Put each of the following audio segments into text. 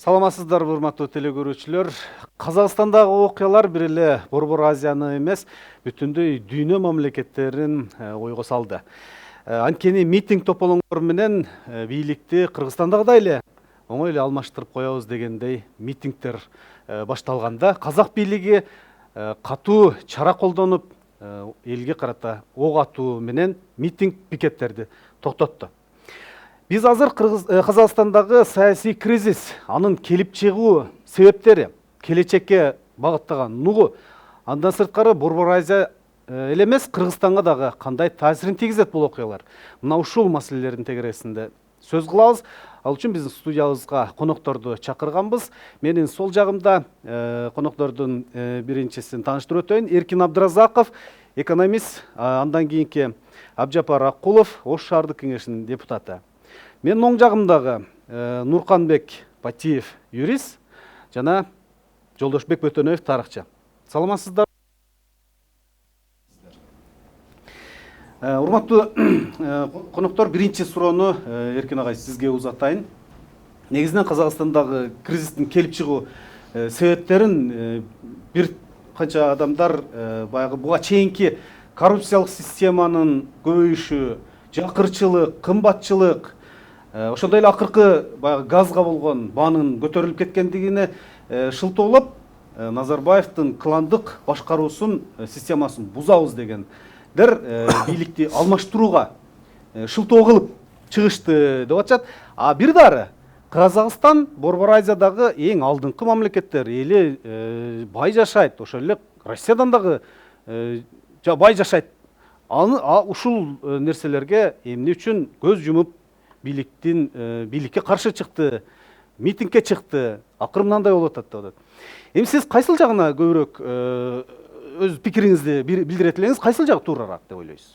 Саламатсыздарбы, урматтуу телекөрүүчүлөр. Казакстандагы окуялар бир эле Борбор Азияны эмес, бүтүндөй дүйнө мамлекеттерин ойго салды. Анткени митинг тополоңдор менен бийликти Кыргызстандагыдай эле оңой эле алмаштырып коебуз дегендей митингдер башталганда, казак бийлиги катуу чара колдонуп, элге карата ок атуу менен митинг пикеттерди токтотту. Биз азыр Казакстандагы саясий кризис, анын келип чыгуу себептери, келечекке багыттаган нугу, андан сырткары Борбор Азия эле эмес, Кыргызстанга дагы кандай таасирин тийгизет бул окуялар? Мына ушул маселелердин тегересинде сөз кылабыз. Ал үчүн биздин студиябызга конокторду чакырганбыз. Менин сол жагымда коноктордун биринчисин тааныштырып өтөйүн. Эркин Абдыразаков, экономист, андан кийинки Абжапар Акулов, Ош шаардык кеңешинин депутаты. Мен оң жагымдагы Нурканбек Патиев, юрист, жана Жолдошбек Бөтөнөев, тарыхчы. Саламатсыздар. Урматтуу коноктор, биринчи суроону Эркин агай сизге узатайын. Негизинен Казакстандагы кризистин келип чыгуу себептерин бир канча адамдар баягы буга чейинки коррупциялык системанын көбөйүшү, жакырчылык, кымбатчылык, ошондой эле акыркы баягы газга болгон баанын көтөрүлүп кеткендигине шылтоолоп, Назарбаевдин кландык башкаруусун системасын бузабыз дегендер бийликти алмаштырууга шылтоо кылып чыгышты деп атышат. А бир дары Казакстан Борбор Азиядагы эң алдыңкы мамлекеттер, эли бай жашайт, ошол эле Россиядан дагы бай жашайт. Ушул нерселерге эмне үчүн көз жумуп бийликке каршы чыкты, митингге чыкты, акыры мындай болуп атат деп атат. Эми сиз кайсыл жагына көбүрөөк өз пикириңизди билдире элеңиз, кайсыл жагы туурараак деп ойлойсуз?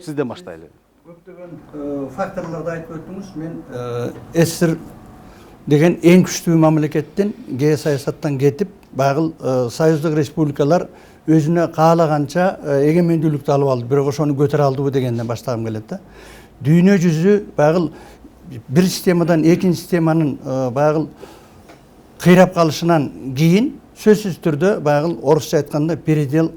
Сизден баштайлы. Көптөгөн факторлорду айтып өттүңүз. Мен СССР деген эң күчтүү мамлекеттен геосаясаттан кетип, багыл союздук республикалар өзүнө каалаганча эгемендүүлүктү алып алды, бирок ошону көтөрө алдыбы дегенден баштагым келет да. Дүйнө жүзү багыл бир системадан экинчи системанын багыл кыйрап калышынан кийин сөзсүз түрдө багыл орусча айтканда передел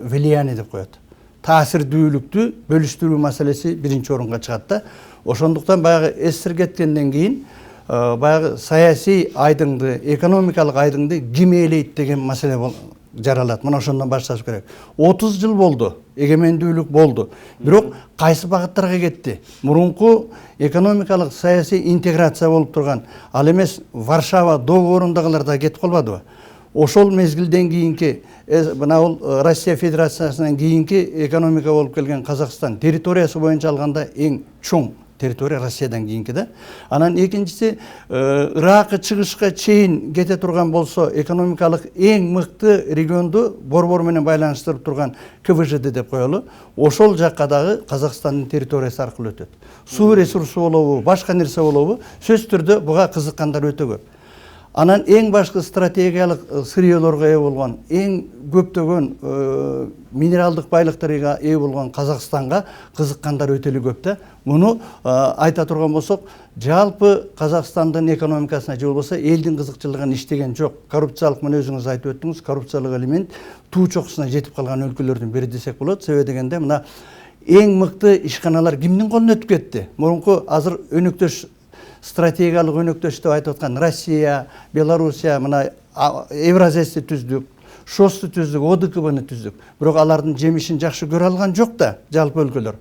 влияние деп коет. Таасирдүүлүктү бөлүштүрүү маселеси биринчи орунга чыгат да. Ошондуктан баягы СССР кеткенден кийин баягы саясий айдыңды, экономикалык айдыңды ким ээлейт деген маселе жаралат. Мына ошондон башташ керек. 30 жыл болду, эгемендүүлүк болду. Бирок кайсы багыттарга кетти? Мурунку экономикалык саясий интеграция болуп турган, ал эмес Варшава договорундагыларда кетип калбадыбы? Ошол мезгилден кийинки мына бул Россия Федерациясынан кийинки экономика болуп келген Казакстан территориясы боюнча алганда эң чоң территория Россиядан кийинки да. Анан экинчиси Иракка чыгышка чейин кете турган болсо, экономикалык эң мыкты регионду Борбор менен байланыштырып турган КВЖД деп коелу. Ошол жакка дагы Казакстандын территориясы аркылуу өтөт. Суу ресурсу болобу, башка нерсе болобу, сөзсүз түрдө буга кызыккандар өтө көп. Анан эң башкы стратегиялык сырьёлорго ээ болгон, эң көптөгөн минералдык байлыктарга ээ болгон Казакстанга кызыккандар өтө эле көп да. Муну айта турган болсок, жалпы Казакстандын экономикасына же болбосо элдин кызыкчылыгын иштеген жок. Коррупциялык, мына өзүңүз айтып өттүңүз, коррупциялык элемент туу чокусуна жетип калган өлкөлөрдүн бири десек болот. Себеби дегенде мына эң мыкты ишканалар кимдин колуна өтүп кетти? Мурунку азыр өнөктөш стратегиялык өнөктөш деп айтып аткан Россия, Белоруссия, мына Евразиясты түздүк, ШОСту түздүк, ОДКБны түздүк. Бирок алардын жемишин жакшы көрө алган жок да жалпы өлкөлөр.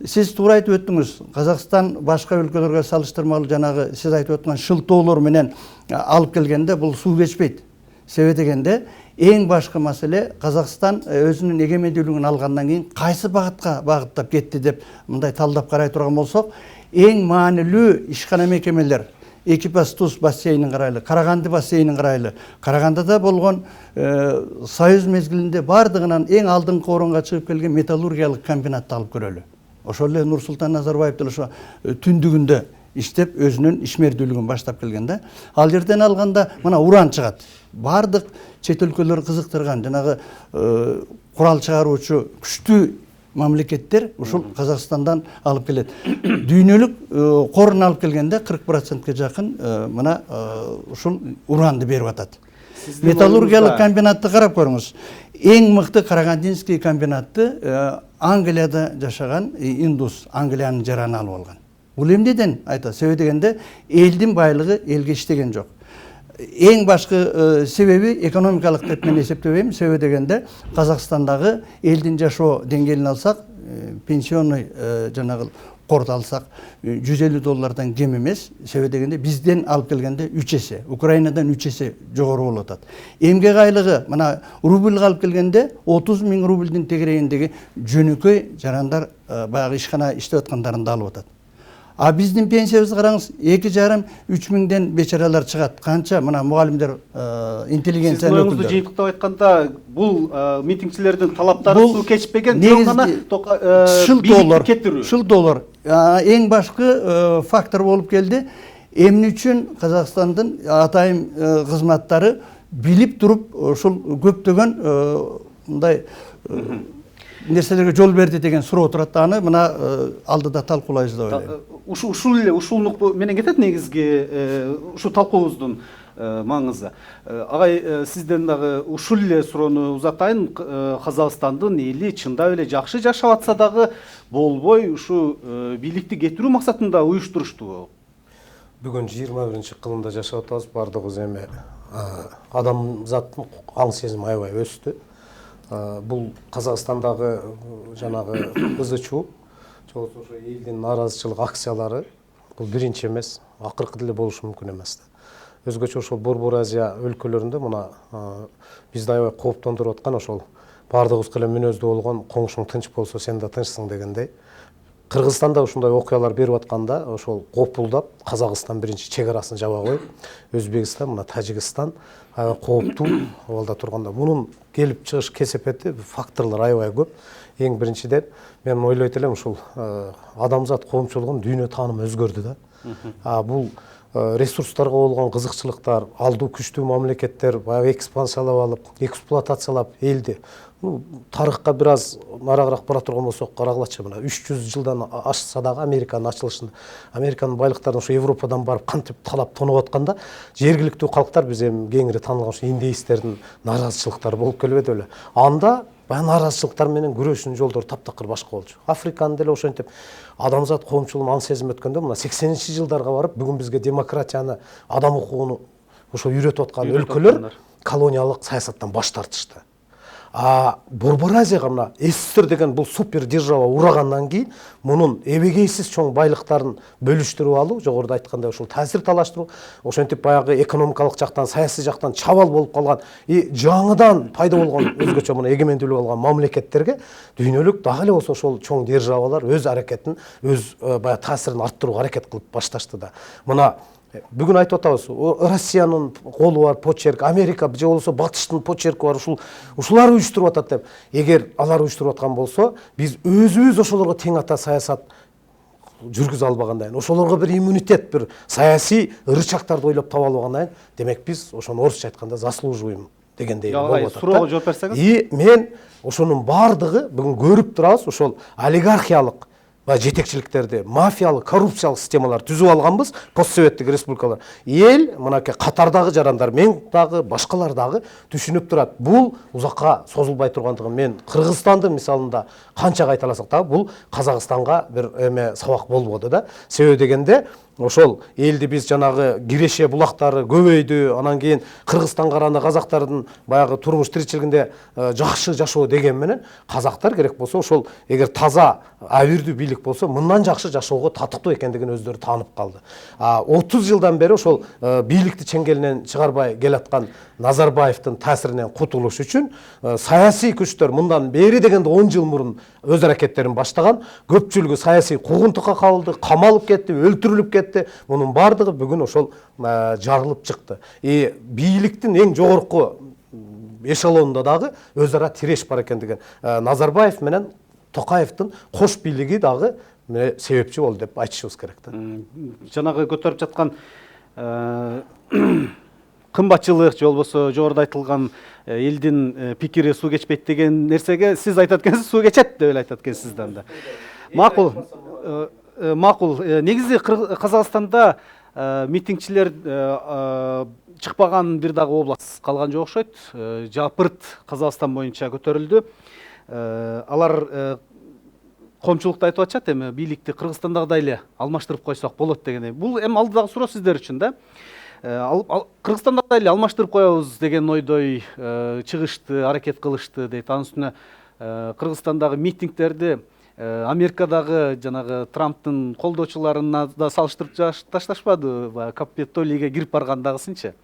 Сиз туура айтып өттүңүз, Казакстан башка өлкөлөргө салыштырмалуу жанагы сиз айтып аткан шылтоолор менен алып келгенде бул суу кечпейт. Себеби дегенде эң башкы маселе Казакстан өзүнүн эгемендүүлүгүн алгандан кийин кайсы багытка багыттап кетти деп мындай талдап карай турган болсок, эң маанилүү ишкана мекемелер Экипастуз бассейнин карайлы, Караганды бассейнин карайлы. Карагандыда болгон союз мезгилинде бардыгынан эң алдыңкы орунга чыгып келген металлургиялык комбинатты алып көрөлү. Ошол эле Нурсултан Назарбаев деле ошо түндүгүндө иштеп өзүнүн ишмердүүлүгүн баштап келген да. Ал жерден алганда мына уран чыгат. Бардык чет өлкөлөр кызыктырган жанагы курал чыгаруучу күчтүү мамлекеттер ушул Казакстандан алып келет. Дүйнөлүк корун алып келгенде 40%ке жакын мына ушул уранды берип атат. Металлургиялык комбинатты карап көрүңүз. Эң мыкты Карагандинский комбинатты Англияда жашаган индус Англиянын жараны алып алган. Бул эмнеден айтат? Себеби дегенде элдин байлыгы элге иштеген жок. Эң башкы себеби экономикалык деп мен эсептебейм. Себеби дегенде Казакстандагы элдин жашоо деңгээлин алсак, пенсионный жанагы корду алсак $150 кем эмес. Себеби дегенде бизден алып келгенде 3 эсе, Украинадан 3 эсе жогору болуп атат. Эмгек айлыгы мына рубльга алып келгенде 30 000 рубльдин тегерегиндеги жөнөкөй жарандар баягы ишкана иштеп аткандарында алып атат. А биздин пенсиябызды караңыз, 2,5-3 миңден бечаралар чыгат. Канча мына мугалимдер интеллигенциянын өкүлдөрү. Сиз жыйынтыктап айтканда, бул митингчилердин талаптары суу кечпеген, жок гана бийликти кетирүү. Шыл доллар. Эң башкы фактор болуп келди. Эмне үчүн Казакстандын атайын кызматтары билип туруп ушул көптөгөн мындай нерселерге жол берди деген суроо турат. Аны мына алдыда талкуулайбыз деп ойлойм. Ушул менен кетет негизги ушу талкуубуздун маңызы. Агай, сизден дагы ушул эле суроону узатайын. Казакстандын эли чындап эле жакшы жашап атса дагы болбой ушу бийликти кетирүү максатында уюштурушту. Бүгүн 21-кылымда жашап атабыз. Бардыгыбыз эми адамзаттын аң сезими аябай өстү. Бул Казакстандагы жанагы ызычуу, ошо элдин нааразычылык акциялары бул биринчи эмес, акыркы деле болушу мүмкүн эмес. Өзгөчө ошол Борбор Азия өлкөлөрүндө мына бизди аябай кооптондуруп аткан ошол бардыгыбызга эле мүнөздүү болгон коңшуң тынч болсо сен да тынчсың дегендей. Кыргызстанда ушундай окуялар берип атканда ошол копулдап Казакстан биринчи чек арасын жаба коюп, Өзбекстан, мына Тажикстан аябай кооптуу абалда турганда мунун келип чыгыш кесепети факторлор аябай көп. Эң биринчиден мен ойлойт элем ушул адамзат коомчулугунун дүйнө таанымы өзгөрдү да. Бул ресурстарга болгон кызыкчылыктар, алдуу күчтүү мамлекеттер баягы экспансиялап алып, эксплуатациялап элди. Тарыхка бир аз нарагыраак бара турган болсок карагылачы, мына 300 жылдан ашса дагы Американын ачылышында Американын байлыктарын ошо Европадан барып кантип талап тонуп атканда, жергиликтүү калктар биз эми кеңири таанылган ошо индеистердин нааразычылыктары болуп келбеди беле. Анда баягы нааразычылыктар менен күрөшүүнүн жолдору таптакыр башка болчу. Африканы деле ошентип адамзат коомчулугунун аң сезими өткөндө мына 80-жылдарга барып бүгүн бизге демократияны, адам укугуну ошо үйрөтүп аткан өлкөлөр колониялык саясаттан баш тартышты. Борбор Азияга мына СССР деген бул супер держава урагандан кийин мунун эбегейсиз чоң байлыктарын бөлүштүрүп алуу, жогоруда айткандай ошол таасир талаштыруу, ошентип баягы экономикалык жактан, саясий жактан чабал болуп калган, жаңыдан пайда болгон өзгөчө муну эгемендүүлүк алган мамлекеттерге дүйнөлүк дагы эле болсо ошол чоң державалар өз аракетин, өз баягы таасирин арттырууга аракет кылып башташты да. Мына бүгүн айтып атабыз, Россиянын колу бар почерк, Америка же болсо батыштын почерки бар, ушулар уюштуруп атат деп. Эгер алар уюштуруп аткан болсо, биз өзүбүз ошолорго тең ата саясат жүргүзө албагандай, ошолорго бир иммунитет, бир саясий рычагтарды ойлоп таба албагандай, демек биз ошону орусча айтканда заслуживаем дегендей болуп атат. Суроого жооп берсеңиз. И мен ошонун бардыгы бүгүн көрүп турабыз, ошол олигархиялык жетекчиликтерди, мафиялык, коррупциялык системалар түзүп алганбыз, постсоветтик республикалар. Эл мынакей катардагы жарандар, мен дагы, башкалар дагы түшүнүп турат. Бул узакка созулбай тургандыгын мен Кыргызстандын мисалында канча кайталасак да, бул Казакстанга бир сабак болбоду да. Себеби дегенде ошол элди биз жанагы Киреше булактары көбөйдү, анан кийин Кыргызстан караны казактардын баягы турмуш тиричилигинде жакшы жашоо деген менен казактар керек болсо ошол эгер таза абийирдүү бийлик болсо мындан жакшы жашоого татыктуу экендигин өздөрү таанып калды. 30 жылдан бери ошол бийликти чеңгелинен чыгарбай келаткан Назарбаевдин таасиринен кутулуш үчүн саясий күчтөр мындан бери дегенде 10 жыл мурун өз аракеттерин баштаган, көпчүлүгү саясий куугунтукка кабылды, камалып кетти, өлтүрүлүп кетти. Мунун бардыгы бүгүн ошол жарылып чыкты. Бийликтин эң жогорку эшелонунда дагы өз ара тиреш бар экендигин Назарбаев менен Токаевдин кош бийлиги дагы себепчи болду деп айтышыбыз керек да. Жанагы көтөрүп жаткан кымбатчылык же болбосо жогоруда айтылган элдин пикири суу кечпейт деген нерсеге сиз айтат экенсиз, суу кечет деп эле айтат экенсиз да. Макул. Макул. Негизи Казакстанда митингчилер чыкпаган бир дагы область калган жок окшойт. Жапырт Казакстан боюнча көтөрүлдү. Алар коомчулукта айтып атышат, эми бийликти Кыргызстандагыдай эле алмаштырып койсок болот деген. Бул эми алдыдагы суроо сиздер үчүн да. Кыргызстандагыдай эле алмаштырып коебуз деген ойдой чыгышты, аракет кылышты дейт. Анын үстүнө Кыргызстандагы митингтерди Америкадагы жанагы Трамптын колдоочуларына да салыштырып ташташпады, Капитолийге кирип баргандагысынчы.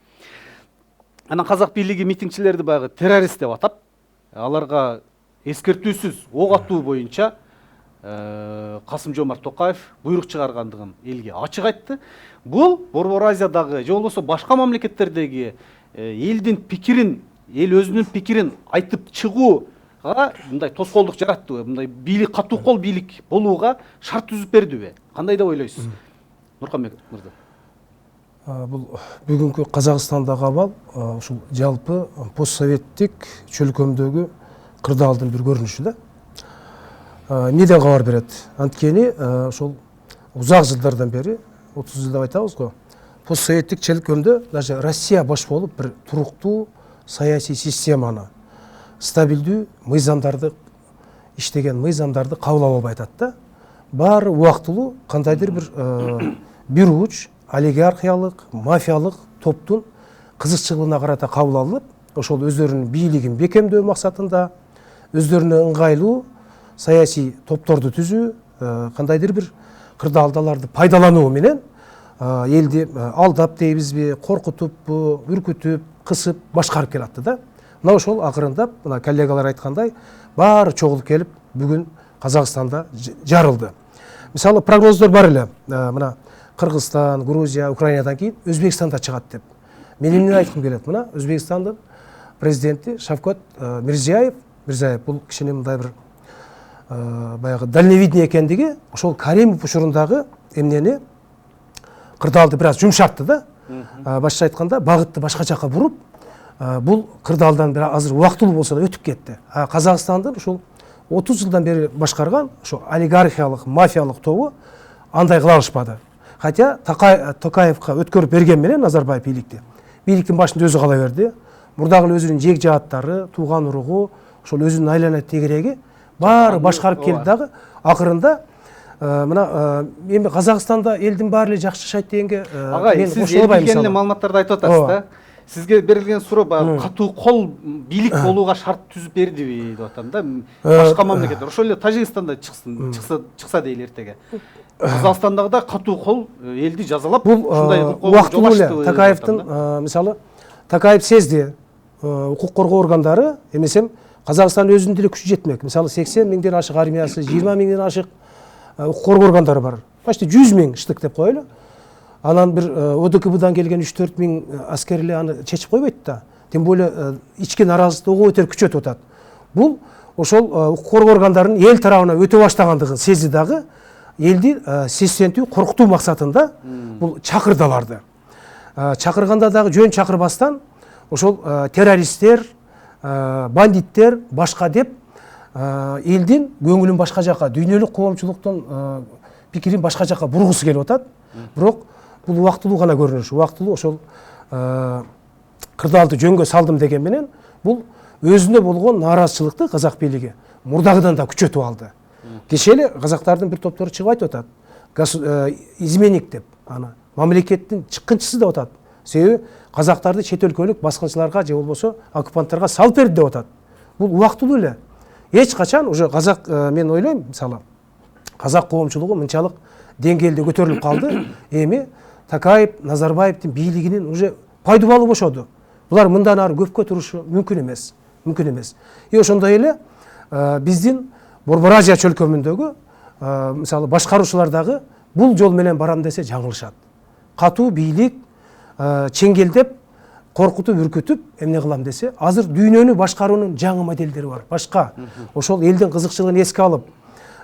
Анан казак бийлиги митингчилерди баягы террорист деп атап, аларга эскертүүсүз ок атуу боюнча Касым-Жомарт Токаев буйрук чыгаргандыгын элге ачык айтты. Бул Борбор Азиядагы же болбосо башка мамлекеттердеги элдин пикирин, эл өзүнүн пикирин айтып чыгууга мындай тоскоолдук жараттыбы? Мындай бийлик, катуу кол бийлик болууга шарт түзүп бердиби? Кандай деп ойлойсуз? Нурканбек мырза. Бул бүгүнкү Казакстандагы абал ушул жалпы постсоветтик чөлкөмдөгү кырдаалдын бир көрүнүшү да. Эмнеден кабар берет? Анткени ошол узак жылдардан бери, 30 жыл деп айтабыз го, постсоветтик чөлкөмдө даже Россия баш болуп бир туруктуу саясий системаны, стабилдүү мыйзамдарды, иштеген мыйзамдарды кабыл албай атат да. Баары убактылуу кандайдыр бир уч олигархиялык, мафиялык топтун кызыкчылыгына карата кабыл алынып, ошол өздөрүнүн бийлигин бекемдөө максатында, өздөрүнө ыңгайлуу саясий топторду түзүү, кандайдыр бир кырдаалдаларды пайдалануу менен элди алдап дейбизби, коркутуппу, үркүтүп, кысып башкарып келатты да. Мына ошол акырындап, мына коллегалар айткандай, баары чогулуп келип бүгүн Казакстанда жарылды. Мисалы прогноздор бар эле. Мына Кыргызстан, Грузия, Украинадан кийин Өзбекстанда чыгат деп. Мен эмне айткым келет? Мына Өзбекстандын президенти Шавкат Мирзиёев бул кишинин мындай бир баягы дальновидение экендиги, ошол Каримов учурундагы эмнени кырдаалды бир аз жумшартты да. Башкача айтканда, багытты башка жака буруп, бул кырдаалдан бир азыр убактылуу болсо да өтүп кетти. Казакстандын ушул 30 жылдан бери башкарган ошо олигархиялык, мафиялык тобу андай кыла алышпады. Хотя Токаевка өткөрүп берген менен Назарбаев бийликтин башында өзү кала берди. Мурдагы өзүнүн жег жааттары, тууган уругу, ошол өзүнүн айлана тегереги баары башкарып келди дагы. Акырында мына эми Казакстанда элдин баары эле жакшы жашайт дегенге мен сиз эле маалыматтарды айтып атасыз да. Сизге берилген суроо баягы катуу кол бийлик болууга шарт түзүп бердиби деп атам да. Башка мамлекеттер, ошол эле Тажикстанда чыкса дейли эртеге. Казакстандагыдай катуу кол элди жазалап, ушундай убактылуу эле Токаевдин мисалы Токаев сезди, укук коргоо органдары эмесем Казакстан өзүнүн деле күчү жетмек. Мисалы 80 миңден ашык армиясы, 20 миңден ашык укук коргоо органдары бар. Почти 100 миң штык деп коелу. Анан бир ОДКБдан келген 3-4 миң аскер эле аны чечип койбойт да. Тем более ички наразылыктыгы өтө күчөтүп атат. Бул ошол укук коргоо органдарынын эл тарабына өтө баштагандыгын сезди дагы, элди сестентүү, коркутуу максатында бул чакырды аларды. Чакырганда дагы жөн чакырбастан ошол террористтер, бандиттер башка деп элдин көңүлүн башка жака, дүйнөлүк коомчулуктун пикирин башка жака бургусу келип атат. Бирок бул убактылуу гана көрүнүш. Убактылуу ошол кырдаалды жөнгө салдым деген менен бул өзүнө болгон нааразычылыкты казак бийлиги мурдагыдан да күчөтүп алды. Кеше эле казактардын бир топтору чыгып айтып атат. Изменник деп, аны мамлекеттин чыккынчысы деп атат. Себеби казактарды чет өлкөлүк баскынчыларга же болбосо оккупанттарга салып берди деп атат. Бул убактылуу эле. Эч качан уже казак, мен ойлойм, мисалы казак коомчулугу мынчалык деңгээлде көтөрүлүп калды. Эми Токаев, Назарбаевдин бийлигинин уже пайдубалы бошоду. Булар мындан ары көпкө турушу мүмкүн эмес. Мүмкүн эмес. Ошондой эле биздин Борбор Азия чөлкөмүндөгү мисалы башкаруучулар дагы бул жол менен барам десе жаңылышат. Катуу бийлик чеңгелдеп, коркутуп, үркүтүп эмне кылам десе, азыр дүйнөнү башкаруунун жаңы моделдери бар. Башка ошол элдин кызыкчылыгын эске алып,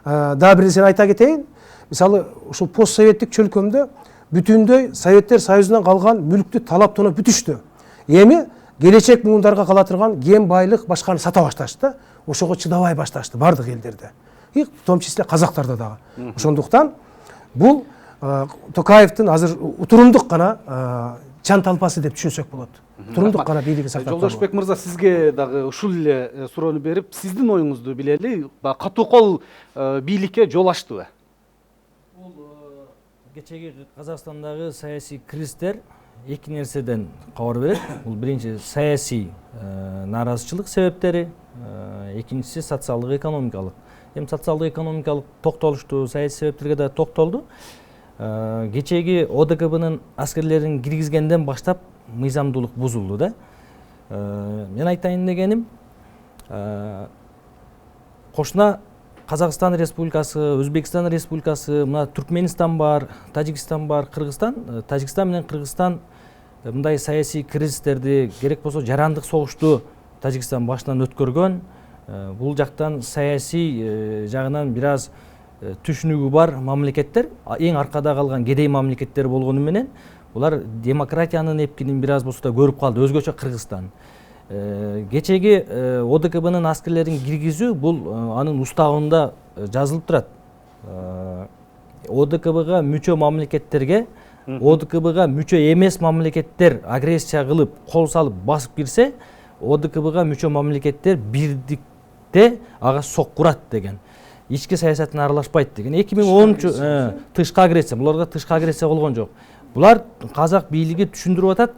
дагы бир нерсени айта кетейин. Мисалы ушул постсоветтик чөлкөмдө бүтүндөй Советтер Союзунан калган мүлктү талап тонап бүтүштү. эми келечек муундарга кала турган кен байлык башканы сата башташты да, ошого чыдабай башташты бардык элдерде, в том числе казактарда дагы. Ошондуктан бул Токаевдин азыр утурумдук гана чан талпасы деп түшүнсөк болот. Утурумдук гана бийлигин сактап калуу. Жолдошбек мырза, сизге дагы ушул эле суроону берип, сиздин оюңузду билели. Катуу кол бийликке жол ачтыбы? Бул кечеги Казакстандагы саясий кризистер эки нерседен кабар берет. Бул биринчи саясий нааразычылык себептери, экинчиси социалдык экономикалык. Эми социалдык экономикалык токтолушту, саясий себептерге да токтолду. Кечеги ОДКБнын аскерлерин киргизгенден баштап мыйзамдуулук бузулду да. Мен айтайын дегеним, кошуна Казакстан Республикасы, Өзбекстан Республикасы, мына Түркменистан бар, Тажикстан бар, Кыргызстан, Тажикстан менен Кыргызстан мындай саясий кризистерди, керек болсо жарандык согушту Тажикстан башынан өткөргөн. Бул жактан саясий жагынан бир аз түшүнүгү бар мамлекеттер, эң аркада калган кедей мамлекеттер болгону менен булар демократиянын эпкинин бир аз болсо да көрүп калды, өзгөчө Кыргызстан. Кечеги ОДКБнын аскерлерин киргизүү бул анын уставында жазылып турат. ОДКБга мүчө мамлекеттерге, ОДКБга мүчө эмес мамлекеттер агрессия кылып, кол салып басып кирсе, ОДКБга мүчө мамлекеттер бирдикте ага соккурат деген. Ички саясатына аралашпайт деген. 2010 тышкы агрессия, буларга тышкы агрессия болгон жок. Булар казак бийлиги түшүндүрүп атат.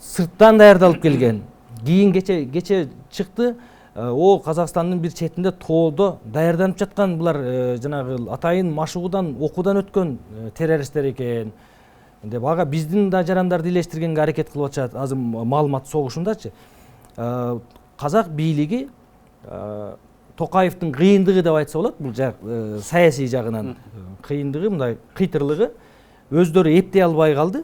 Сырттан даярдалып келген. Кийин кече чыкты. О Казакстандын бир четинде тоодо даярданып жаткан булар жанагы атайын машыгуудан, окуудан өткөн террористтер экен. Деп ага биздин да жарандарды илештиргенге аракет кылып атышат. Азыр маалымат согушундачы. Казак бийлиги Токаевдин кыйындыгы деп айтса болот, бул саясий жагынан кыйындыгы, мындай кыйтырлыгы өздөрү эптей албай калды.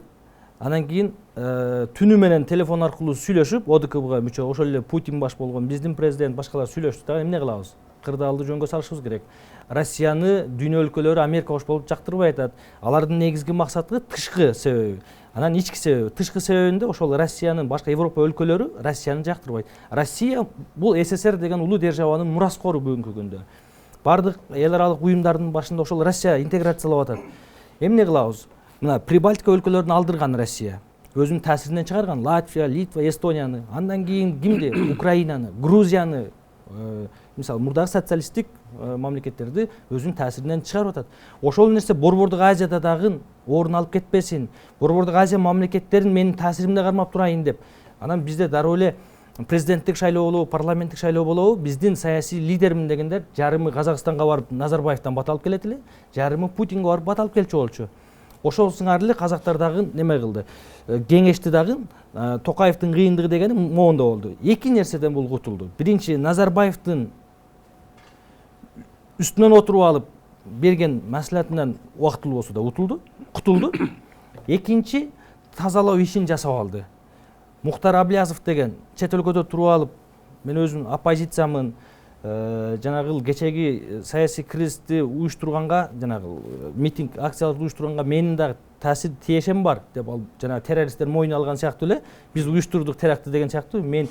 Анан кийин түнү менен телефон аркылуу сүйлөшүп, ОДКБга мүчө, ошол эле Путин баш болгон биздин президент башкалар сүйлөштү да, эмне кылабыз? Кырдаалды жөнгө салышыбыз керек. Россияны дүйнө өлкөлөрү Америка кош болуп жактырбай атат. Алардын негизги максаты тышкы себеби. Анан ички себеби, тышкы себебинде ошол Россиянын башка Европа өлкөлөрү Россияны жактырбайт. Россия бул СССР деген улуу державанын мураскору бүгүнкү күндө. Бардык эл аралык уюмдардын башында ошол Россия интеграциялап атат. Эмне кылабыз? Мына Прибалтика өлкөлөрүн алдырган Россия, өзүнүн таасиринен чыгарган Латвия, Литва, Эстонияны, андан кийин кимди? Украинаны, Грузияны, мисалы мурдагы социалисттик мамлекеттерди өзүнүн таасиринен чыгарып атат. Ошол нерсе Борбордук Азияда дагы орун алып кетпесин, Борбордук Азия мамлекеттерин менин таасиримде кармап турайын деп. Анан бизде дароо эле президенттик шайлоо болобу, парламенттик шайлоо болобу, биздин саясий лидермин дегендер жарымы Казакстанга барып Назарбаевтан бат алып келет эле, жарымы Путинге барып бат алып келчү болчу. Ошол сыңар эле казактар дагы неме кылды. Кеңешти дагы Токаевдин кыйындыгы дегени моунда болду. Эки нерседен бул кутулду. Биринчи, Назарбаевдин үстүнөн отуруп алып берген маслихатынан убактылуу болсо да кутулду. Экинчи, тазалоо ишин жасап алды. Мухтар Аблязов деген чет өлкөдө туруп алып, мен өзүм оппозициямын, жанагы кечеги саясий кризисти уюштурганга, жанагы митинг, акцияларды уюштурганга менин дагы таасир тиешем бар деп ал жанагы террористтер мойнуна алган сыяктуу эле, биз уюштурдук терактты деген сыяктуу, мен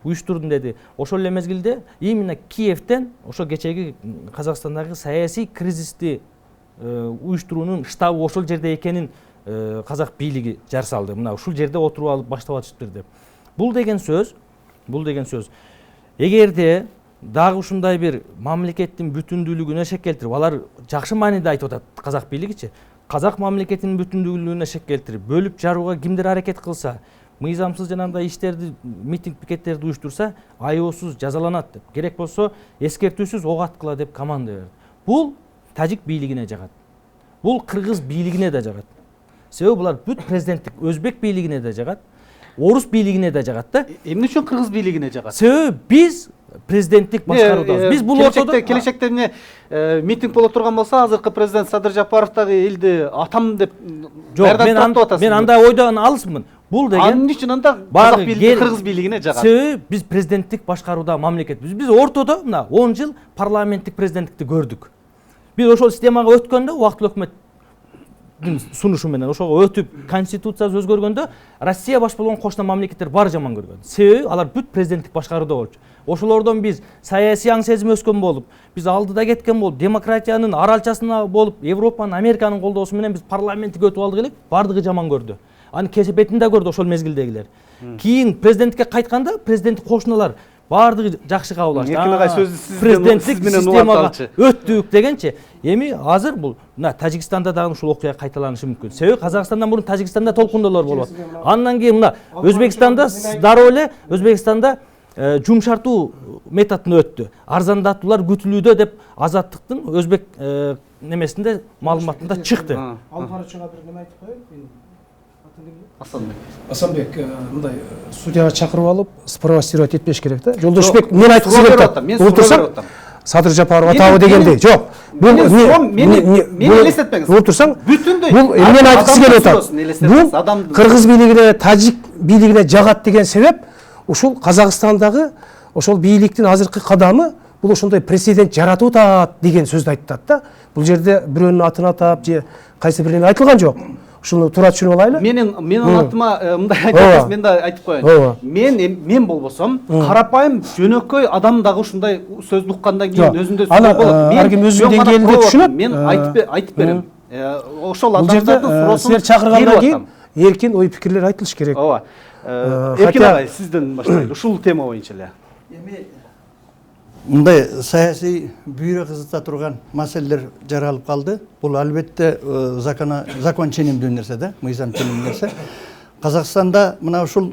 уюштурдум деди. Ошол эле мезгилде именно Киевден ошо кечеги Казакстандагы саясий кризисти уюштуруунун штабы ошол жерде экенин казак бийлиги жар салды. Мына ушул жерде отуруп алып баштап атышыптыр деп. Бул деген сөз. Эгерде дагы ушундай бир мамлекеттин бүтүндүүлүгүнө шек келтирип, алар жакшы мааниде айтып атат казак бийлигичи. Казак мамлекетинин бүтүндүүлүгүнө шек келтирип, бөлүп жарууга кимдер аракет кылса, мыйзамсыз жанагындай иштерди, митинг пикеттерди уюштурса, айоосуз жазаланат деп. Керек болсо эскертүүсүз ок аткыла деп команда берди. Бул тажик бийлигине жагат. Бул кыргыз бийлигине да жагат. Себеби булар бүт президенттик өзбек бийлигине да жагат, орус бийлигине да жагат да. Эмне үчүн кыргыз бийлигине жагат? Себеби биз президенттик башкаруудабыз. Биз бул ортодо келечекте эмне митинг боло турган болсо, азыркы президент Садыр Жапаров дагы элди атам деп мен андай ойдон алысмын. Бул деген анын үчүн анда казак бийлиги кыргыз бийлигине жагат. Себеби биз президенттик башкарууда мамлекетбиз. Биз ортодо мына 10 жыл парламенттик президенттикти көрдүк. Биз ошол системага өткөндө убактылуу өкмөт сунушу менен ошого өтүп конституциясы өзгөргөндө Россия баш болгон кошуна мамлекеттер баары жаман көргөн. Себеби алар бүт президенттик башкарууда болчу. Ошолордон биз саясий аң сезим өскөн болуп, биз алдыда кеткен болуп, демократиянын аралчасына болуп, Европанын, Американын колдоосу менен биз парламентке өтүп алдык элек, бардыгы жаман көрдү. Аны кесепетин да көрдү ошол мезгилдегилер. Кийин президенттикке кайтканда президенттик кошуналар бардыгы жакшы кабыл алышты. Эркин агай сөздү президенттик менен системага уланталчы. өттүк дегенчи. Эми азыр бул мына Тажикстанда дагы ушул окуя кайталанышы мүмкүн. Себеби Казакстандан мурун Тажикстанда толкундоолор болуп атты. Андан кийин мына Өзбекстанда дароо эле Өзбекстанда жумшартуу методун өттү. Арзандатуулар күтүлүүдө деп Азаттыктын өзбек немесинде маалыматында чыкты. Алпарычыга бир неме айтып коеюн. Асанбек. Асанбек мындай судьяга чакырып алып, спровоцировать этпеш керек да. Жолдошбек мен айткысы келип атам. Мен суроо берип Садыр Жапаров атабы дегендей. Жок. Бул мени элестетпеңиз. Турсаң, Бүтүндөй бул мен айткысы келип атам. Бул кыргыз бийлигине, тажик бийлигине жагат деген себеп ушул Казакстандагы ошол бийликтин азыркы кадамы бул ошондой прецедент жаратып атат деген сөздү айтат да. Бул жерде бирөөнүн атын атап же кайсы бирене айтылган жок. Ушуну туура түшүнүп алайлы. Менин атыма мындай айтасыз, мен да айтып коеюн. Мен болбосом, карапайым жөнөкөй адам дагы ушундай сөздү уккандан кийин өзүндө сөз болот. Ар ким өзүндө деңгээлинде түшүнөт. Мен айтып берем. Ошол адамдардын суросун силер чакыргандан кийин эркин ой пикирлер айтылыш керек. Ооба. Эркин агай, сизден баштайлы. Ушул тема боюнча эле. Эми мындай саясий бүйрө кызыта турган маселелер жаралып калды. Бул албетте закон ченемдүү нерсе да, мыйзам ченемдүү нерсе. Казакстанда мына ушул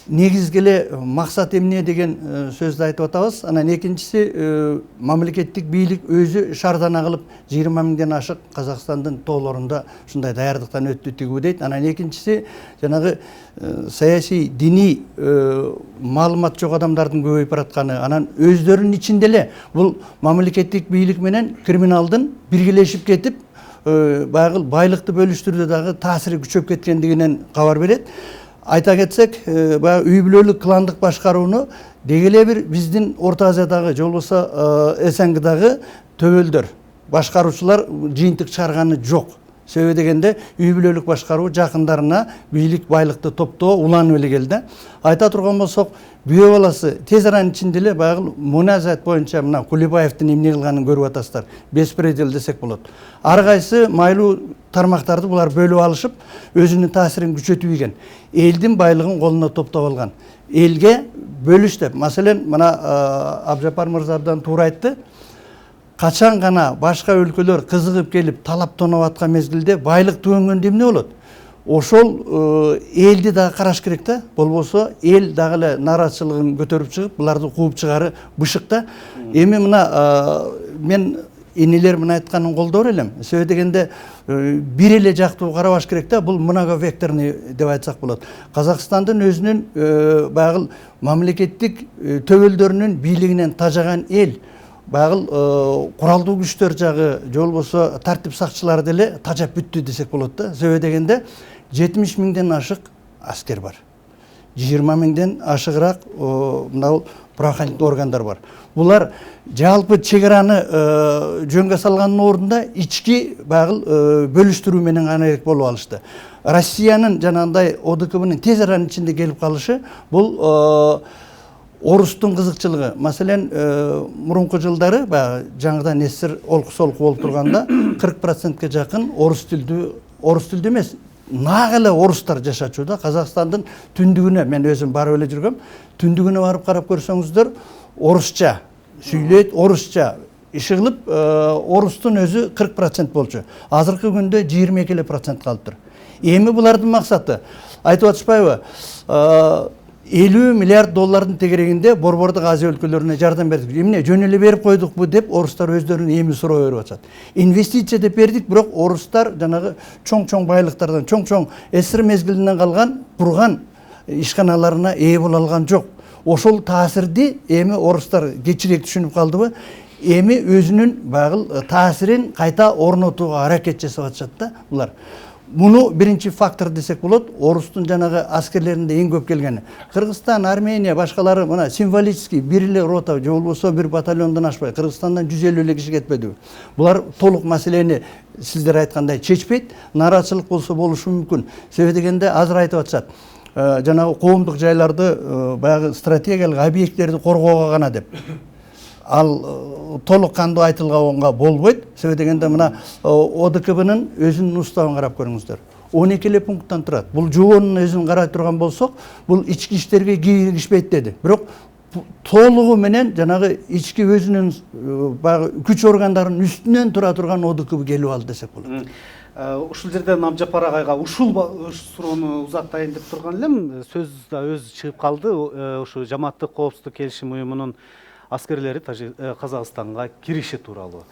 негизги эле максат эмне деген сөздү айтып атабыз. Анан экинчиси мамлекеттик бийлик өзү шаардана кылып 20 миңден ашык Казакстандын тоолорунда ушундай даярдыктан өттү тигүү дейт. Анан экинчиси жанагы саясий, дини маалымат жок адамдардын көбөйүп баратканы. Анан өздөрүнүн ичинде эле бул мамлекеттик бийлик менен криминалдын биргелешип кетип, баягы байлыкты бөлүштүрүүдө дагы таасири күчөп кеткендигинен кабар берет. Айта кетсек, баягы үй бүлөлүк кландык башкарууну деги эле бир биздин Орто Азиядагы, же болбосо СНГдагы төбөлдөр, башкаруучулар жыйынтык чыгарганы жок. Себеби дегенде үй бүлөлүк башкаруу жакындарына бийлик байлыкты топтоо уланып эле келди. Айта турган болсок, бүйө баласы тез аранын ичинде эле баягы муназат боюнча мына Кулибаевдин эмне кылганын көрүп атасыздар. Беспредел десек болот. Ар кайсы майлуу тармактарды булар бөлүп алышып, өзүнүн таасирин күчөтүп ийген. Элдин байлыгын колуна топтоп алган. Элге бөлүш деп. Маселен, мына Абжапар мырза абдан туура айтты. Качан гана башка өлкөлөр кызыгып келип талап тоноп аткан мезгилде байлык түгөнгөндө эмне болот? Ошол элди дагы караш керек да. Болбосо эл дагы эле нааразычылыгын көтөрүп чыгып, буларды кууп чыгары бышык да. Эми мына мен энелер мына айтканын колдор элем. Себеби дегенде бир эле жактуу карабаш керек да. Бул многовекторный деп айтсак болот. Казакстандын өзүнүн баягы мамлекеттик төбөлдөрүнүн бийлигинен тажаган эл, баягы куралдуу күчтөр жагы, же болбосо тартип сакчылары деле тажап бүттү десек болот да. Себеби дегенде 70 миңден ашык аскер бар. 20 миңден ашыгыраак мына правоохранительный органдар бар. Булар жалпы чегараны жөнгө салганын ордунда ички баягы бөлүштүрүү менен гана керек болуп алышты. Россиянын жанагындай ОДКБнын тез аранын ичинде келип калышы бул орустун кызыкчылыгы. Маселен, мурунку жылдары баягы жаңыдан СССР олку-солку болуп турганда 40%ке жакын орус тилдүү эмес, нагы эле орустар жашачу да. Казакстандын түндүгүнө мен өзүм барып эле жүргөм. Түндүгүнө барып карап көрсөңүздөр, орусча сүйлөйт, орусча иш кылып, орустун өзү 40% болчу. Азыркы күндө 22% калып тур. Эми булардын максаты айтып атышпайбы? 50 миллиард доллардын тегерегинде Борбордук Азия өлкөлөрүнө жардам бердик. Эмне жөн эле берип койдукпу деп орустар өздөрүнүн эми суроо берип атышат. Инвестиция деп бердик, бирок орустар жанагы чоң-чоң байлыктардан, чоң-чоң СССР мезгилинен калган бурган ишканаларына ээ боло алган жок. Ошол таасирди эми орустар кечирээк түшүнүп калдыбы? Эми өзүнүн баягы таасирин кайта орнотууга аракет жасап атышат да булар. Муну биринчи фактор десек болот. Орустун жанагы аскерлеринде эң көп келгени. Кыргызстан, Армения, башкалары мына символический бир эле рота же болбосо бир батальондон ашпай, Кыргызстандан 150 эле киши кетпедиби? Булар толук маселени сиздер айткандай чечпейт. Нараачылык болсо болушу мүмкүн. Себеби дегенде азыр айтып атышат. Жанагы коомдук жайларды, баягы стратегиялык объекттерди коргоого гана деп. Ал толук кандуу айтылганга болбойт. Себеби дегенде мына ОДКБнын өзүнүн уставын карап көрүңүздөр. 12 эле пункттан турат. Бул жобонун өзүн карай турган болсок, бул ички иштерге киргишпейт деди. Бирок толугу менен жанагы ички өзүнүн баягы күч органдарынын үстүнөн тура турган ОДКБ келип алды десек болот. Ушул жерден Амжапар агайга ушул суроону узатайын деп турган элем. Сөз да өзү чыгып калды. Ушу Жамааттык коопсуздук келишим уюмунун аскерлери Казакстанга кириши тууралуу.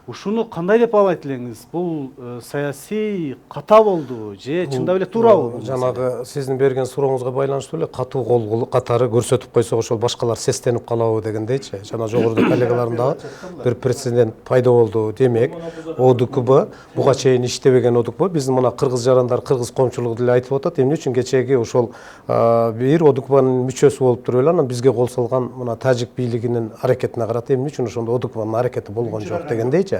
Ушуну кандай деп алайт элеңиз? Бул саясий ката болду же чындап эле туурабы? Жанагы сиздин берген сурооңузга байланыштуу эле катуу кол катары көрсөтүп койсок ошол башкалар сестенип калабы дегендейчи. Жана жогоруда коллегаларымда бир прецедент пайда болду. Демек, ОДКБ буга чейин иштебеген ОДКБ биздин мына кыргыз жарандар, кыргыз коомчулугу деле айтып атат. Эмне үчүн кечеги ошол бир ОДКБнын мүчөсү болуп туруп эле анан бизге кол салган мына тажик бийлигинин аракетине карата эмне үчүн ошондо ОДКБнын аракети болгон жок дегендейчи.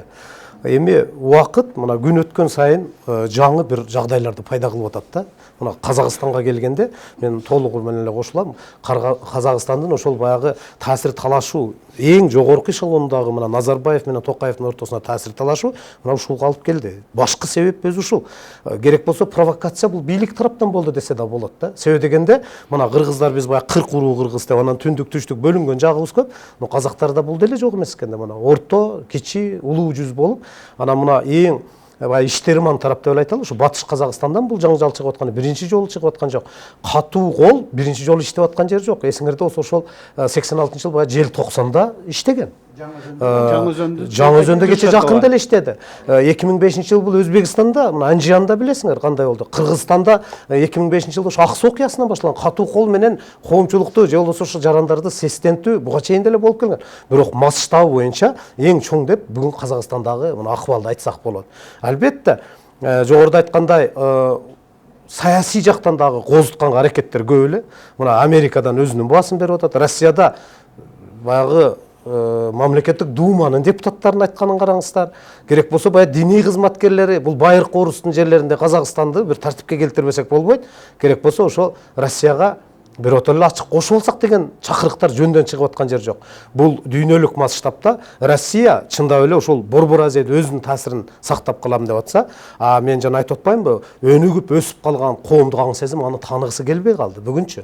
Эми убакыт мына күн өткөн сайын жаңы бир жагдайларды пайда кылып атат да. Мына Казакстанга келгенде мен толугу менен эле кошулам. Казакстандын ошол баягы таасир талашуу эң жогорку эшелондагы мына Назарбаев менен Токаевдин ортосуна таасир талашуу мына ушулга алып келди. Башкы себеп өзү ушул. Керек болсо провокация бул бийлик тараптан болду десе да болот да. Себеби дегенде мына кыргыздар биз баягы 40 уруу кыргыз деп анан түндүк түштүк бөлүнгөн жагыбыз көп. Но казактарда бул деле жок эмес экенде мына орто, кичи, улуу жүз болуп анан мына эң иштерман тарап деп айталы ушу батыш Казакстандан бул жаңжал чыгып атканы биринчи жолу чыгып аткан жок. Катуу кол биринчи жолу иштеп аткан жер жок. Эсиңерде болсо ошол 86-жыл баягы желтоқсанда иштеген. Жаңы өзөндө кече жакында эле иштеди. 2005-жыл бул Өзбекстанда, мына Анжиянда билесиңер кандай болду. Кыргызстанда 2005-жылда ошо Аксы окуясынан башталган катуу кол менен коомчулукту же болбосо ошо жарандарды сестентүү буга чейин деле болуп келген. Бирок масштабы боюнча эң чоң деп бүгүн Казакстандагы мына акыбалды айтсак болот. Албетте, жогоруда айткандай саясий жактан дагы козутканга аракеттер көп эле. Мына Америкадан өзүнүн баасын берип атат. Россияда баягы мамлекеттик думанын депутаттарын айтканын караңыздар. Керек болсо баягы диний кызматкерлери бул байыркы орустун жерлеринде Казакстанды бир тартипке келтирбесек болбойт. Керек болсо ошол Россияга бирото эле ачык кошуп алсак деген чакырыктар жөндөн чыгып аткан жер жок. Бул дүйнөлүк масштабта Россия чындап эле ошол Борбор Азияда өзүнүн таасирин сактап калам деп атса, мен жана айтып атпаймынбы, өнүгүп өсүп калган коомдук аң сезим аны тааныгысы келбей калды бүгүнчү.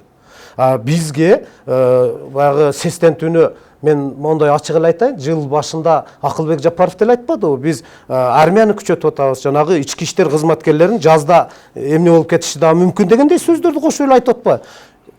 Бизге баягы сестентүүнү мен мондай ачык эле айтайын, жыл башында Акылбек Жапаров деле айтпадыбы, биз армияны күчөтүп атабыз, жанагы ички иштер кызматкерлерин жазда эмне болуп кетиши да мүмкүн дегендей сөздөрдү кошуп эле айтып атпайбы?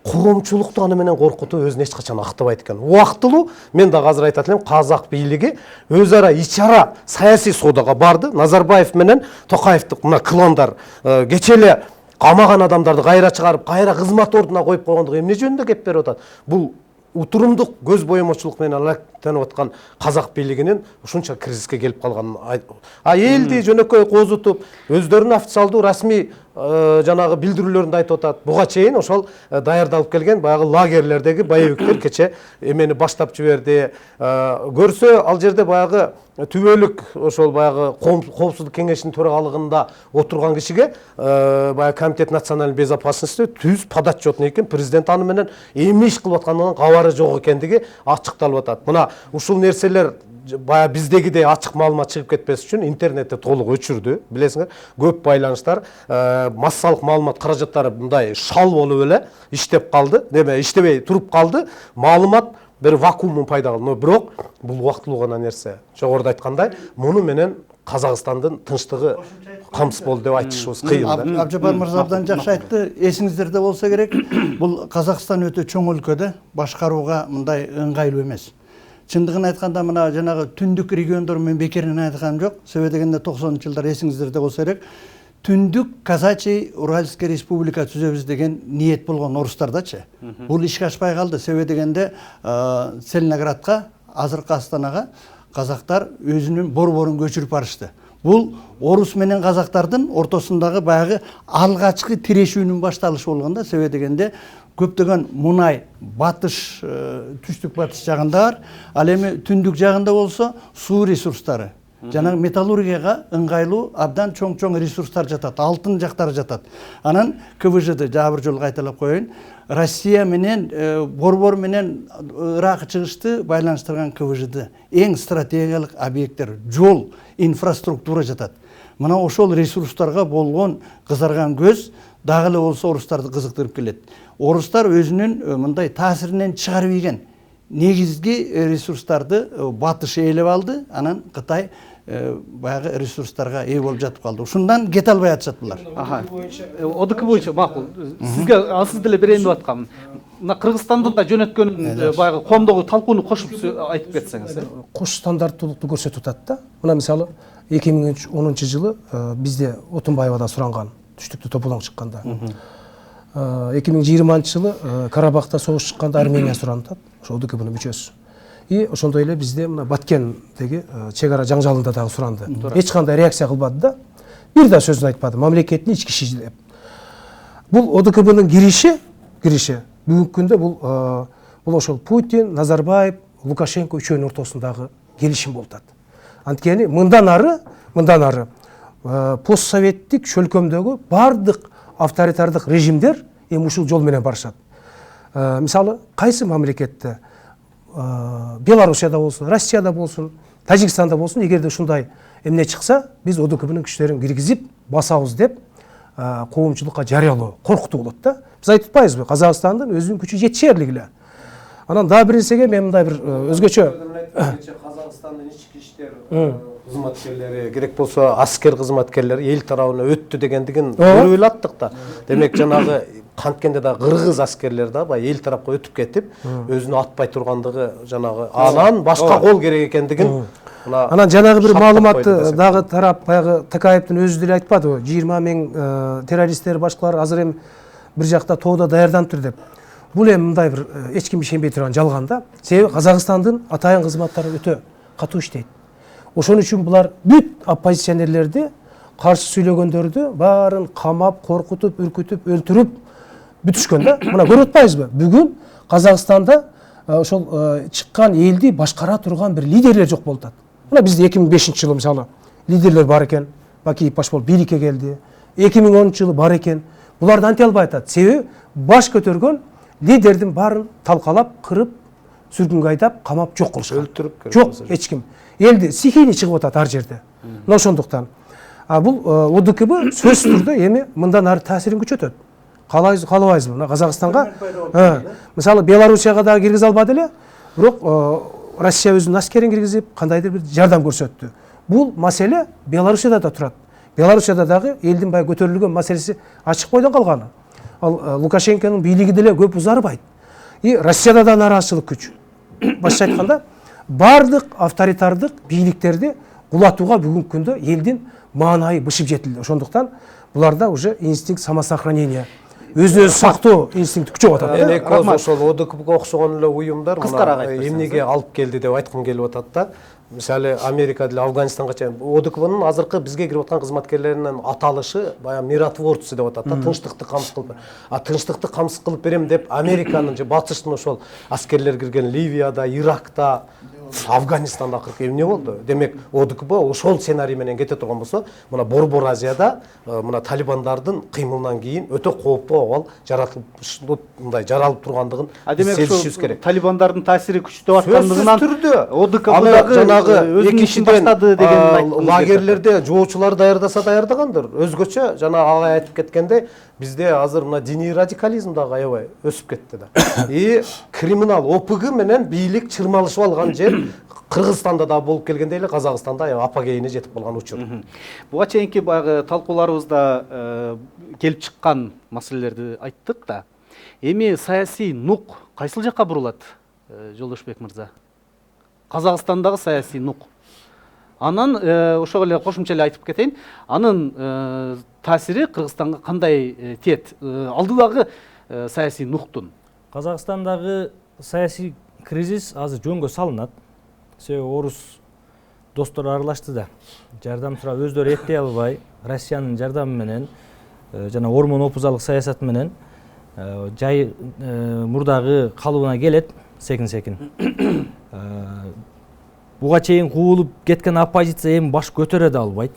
Коомчулукту аны менен коркутуу өзүн эч качан актабайт экен. Убактылуу мен дагы азыр айтат элем, казак бийлиги өз ара ичара саясий соодага барды. Назарбаев менен Токаевдик мына кландар кече эле камаган адамдарды кайра чыгарып, кайра кызмат ордуна коюп койгондугу эмне жөнүндө кеп берип атат? Бул утурумдук көз боемочулук менен алектенип аткан казак бийлигинин ушунча кризиске келип калганын элди жөнөкөй козутуп, өздөрүнүн официалдуу расмий жанагы билдирүүлөрүндө айтып атат. Буга чейин ошол даярдалып келген баягы лагерлердеги боевиктер кече эмени баштап жиберди. Көрсө ал жерде баягы түбөлүк ошол баягы коопсуздук кеңешинин төрагалыгында отурган кишиге баягы комитет национальной безопасности түз подотчетный экен, президент аны менен эмне иш кылып атканынан кабары жок экендиги ачыкталып атат. Мына ушул нерселер баягы биздегидей ачык маалымат чыгып кетпес үчүн интернетти толук өчүрдү. Билесиңер, көп байланыштар, массалык маалымат каражаттары мындай шал болуп эле иштеп калды. Деме, иштебей туруп калды. Маалымат бир вакуумун пайда кылды. Бирок бул убактылуу гана нерсе. Жогоруда айткандай, муну менен Казакстандын тынчтыгы камсыз болду деп айтышыбыз кыйын. Абжапар мырза абдан жакшы айтты. Эсиңиздерде болсо керек, бул Казакстан өтө чоң өлкө да, башкарууга мындай ыңгайлуу эмес. Чындыгын айтканда мына жанагы түндүк региондор мен бекеринен айтканым жок. Себеби дегенде 90-жылдар эсиңиздерде болсо керек, түндүк казачий Уральский республика түзөбүз деген ниет болгон орустардачы. Бул ишке ашпай калды. Себеби дегенде Целиноградка, азыркы Астанага казактар өзүнүн борборун көчүрүп барышты. Бул орус менен казактардын ортосундагы баягы алгачкы тирешүүнүн башталышы болгондо, себеби дегенде көптөгөн мунай батыш, түштүк батыш жагында бар. Ал эми түндүк жагында болсо суу ресурстары, жана металлургияга ыңгайлуу абдан чоң ресурстар жатат, алтын жактары жатат. Анан КВЖды жаа бир жолу кайталап коеюн. Россия менен Борбор менен Ирак чыгышты байланыштырган КВЖды эң стратегиялык объекттер, жол, инфраструктура жатат. Мына ошол ресурстарга болгон кызарган көз дагы эле болсо орустарды кызыктырып келет. Орустар өзүнүн мындай таасиринен чыгарып ийген негизги ресурстарды батыш ээлеп алды, анан Кытай баягы ресурстарга ээ болуп жатып калды. Ушундан кете албай атышат булар. ОДК боюнча макул. Сизге ансыз деле берейин деп аткам. Мына Кыргызстандын да жөнөткөн баягы коомдогу талкууну кошуп айтып кетсеңиз. Кош стандарттуулукту көрсөтүп атат да. Мына мисалы 2010 жылы бизде Отунбаевадан суранган түштүктө тополоң чыкканда. 2020 жылы Карабахта согуш чыкканда Армения сурантат. Ошо ОДКБнын мүчөсү. И ошондой эле бизде мына Баткендеги чек ара жаңжалында дагы суранды. Эч кандай реакция кылбады да. Бир да сөзүн айтпады. Мамлекеттин ички иши деп. Бул ОДКБнын кириши бүгүнкү күндө бул ошол Путин, Назарбаев, Лукашенко үчөөнүн ортосундагы келишим болуп атат. Анткени мындан ары постсоветтик чөлкөмдөгү бардык авторитардык режимдер эми ушул жол менен барышат. Мисалы, кайсы мамлекетте Белоруссияда болсун, Россияда болсун, Тажикстанда болсун, эгерде ушундай эмне чыкса, биз ОДКБнын күчтөрүн киргизип басабыз деп коомчулукка жарыялоо коркутуу болот да. Биз айтып атпайбызбы, Казакстандын өзүнүн күчү жетишерлик эле. Анан дагы бир нерсеге мен мындай бир өзгөчө Казакстандын ички иштер кызматкерлери, керек болсо аскер кызматкерлери эл тарабына өттү дегендигин көрүп эле аттык да. Демек жанагы канткенде да кыргыз аскерлери да баягы эл тарапка өтүп кетип, өзүнө атпай тургандыгы жанагы анан башка кол керек экендигин. Анан жанагы бир маалыматты дагы тарап баягы Такаевдин өзү деле айтпадыбы? 20 миң террористтер башкалар азыр эми бир жакта тоодо даярданып тур деп. Бул эми мындай бир эч ким ишенбей турган жалган да. Себеби Казакстандын атайын кызматтары өтө катуу иштейт. Ошон үчүн булар бүт оппозиционерлерди, каршы сүйлөгөндөрдү баарын камап, коркутуп, үркүтүп, өлтүрүп бүтүшкөн да. Мына көрүп атпайбызбы? Бүгүн Казакстанда ошол чыккан элди башкара турган бир лидерлер жок болуп атат. Мына бизде 2005 жылы мисалы лидерлер бар экен. Бакиев Башбол бийликке келди. 2010 жылы бар экен. Буларды анте албай атат. Себеби баш көтөргөн лидердин баарын талкалап, кырып, сүргүнгө айдап, камап жок кылышкан. Өлтүрүп жок эч ким. Элди стихийный чыгып атат ар жерде. Мына ошондуктан. Бул ОДКБ сөзсүз түрдө эми мындан ары таасирин күчөтөт. Каалабайсызбы? Мына Казакстанга, мисалы Белоруссияга дагы киргизе албады эле, бирок Россия өзүнүн аскерин киргизип, кандайдыр бир жардам көрсөттү. Бул маселе Белоруссияда да турат. Белоруссияда дагы элдин бай көтөрүлгөн маселеси ачык бойдон калган. Ал Лукашенконун бийлиги деле көп узарбайт. И Россияда да нараазычылык күч. Башка айтканда, бардык авторитардык бийликтерди кулатууга бүгүнкү күндө элдин маанайы бышып жетилди. Ошондуктан буларда уже инстинкт самосохранения, өзүн өзү сактоо инстинкти күчөп атат. Экөөз ошол ОДКБга окшогон эле уюмдар эмнеге алып келди деп айткым келип атат да. Мисалы Америка деле Афганистанга чейин ОДКБнын азыркы бизге кирип аткан кызматкерлеринин аталышы баягы миротворцы деп атат да, тынчтыкты камсыз кылып. Тынчтыкты камсыз кылып берем деп Американын же батыштын ошол аскерлер кирген Ливияда, Иракта, Афганистанда акыркы эмне болду? Демек ОДКБ ошол сценарий менен кете турган болсо, мына Борбор Азияда мына талибандардын кыймылынан кийин өтө кооптуу абал жаратылып, мындай жаралып тургандыгын сезишибиз керек. Талибандардын таасири күчтөп аткандыгынан ОДКБ жанагы эки кишиден лагерлерде жоочулар даярдаса даярдагандыр. Өзгөчө жана агай айтып кеткендей, бизде азыр мына диний радикализм дагы аябай өсүп кетти да. И криминал ОПГ менен бийлик чырмалышып алган жер Кыргызстанда да болуп келгендей эле Казакстанда апогейине жетип калган учур. Буга чейинки баягы талкууларыбызда келип чыккан маселелерди айттык да. Эми саясий нук кайсыл жакка бурулат, Жолдошбек мырза? Казакстандагы саясий нук. Анан ошол эле кошумча эле айтып кетейин. Анын таасири Кыргызстанга кандай тиет? Алдыдагы саясий нуктун. Казакстандагы саясий кризис азыр жөнгө салынат. Себеби орус достор аралашты да. Жардам сурап өздөрү эттей албай, Россиянын жардамы менен, жана ормон опузалык саясаты менен жай мурдагы калыбына келет секин-секин. Буга чейин куулуп кеткен оппозиция эми баш көтөрө да албайт.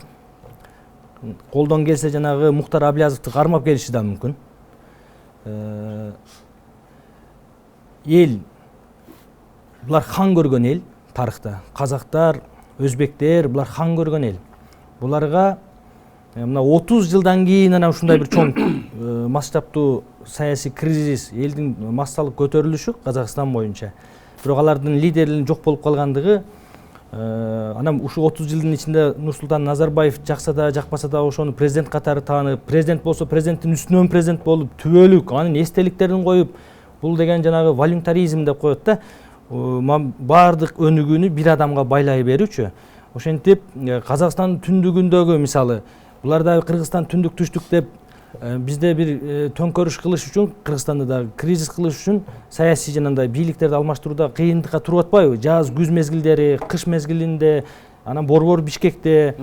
Колдон келсе жанагы Муктар Аблязовду кармап келиши да мүмкүн. Эл, булар хан көргөн эл тарыхта. Казактар, өзбектер, булар хан көргөн эл. Буларга мына 30 жылдан кийин анан ушундай бир чоң масштабтуу саясий кризис, элдин массалык көтөрүлүшү Казакстан боюнча. Бирок алардын лидеринин жок болуп калгандыгы, анан ушу 30 жылдын ичинде Нурсултан Назарбаев жакса да жакпаса да ошону президент катары таанып, президент болсо президенттин үстүнөн президент болуп, түбөлүк анын эстеликтерин коюп, бул деген жанагы волюнтаризм деп коет да, баардык өнүгүүнү бир адамга байлай берүүчү. Ошентип Казакстандын түндүгүндөгү мисалы, булар да Кыргызстан түндүк түштүк деп бизде бир төңкөрүш кылыш үчүн, Кыргызстанда да кризис кылыш үчүн саясий жанагындай бийликтерди алмаштырууда кыйындыкка туруп атпайбы? Жаз, күз мезгилдери, кыш мезгилинде, анан борбор Бишкекте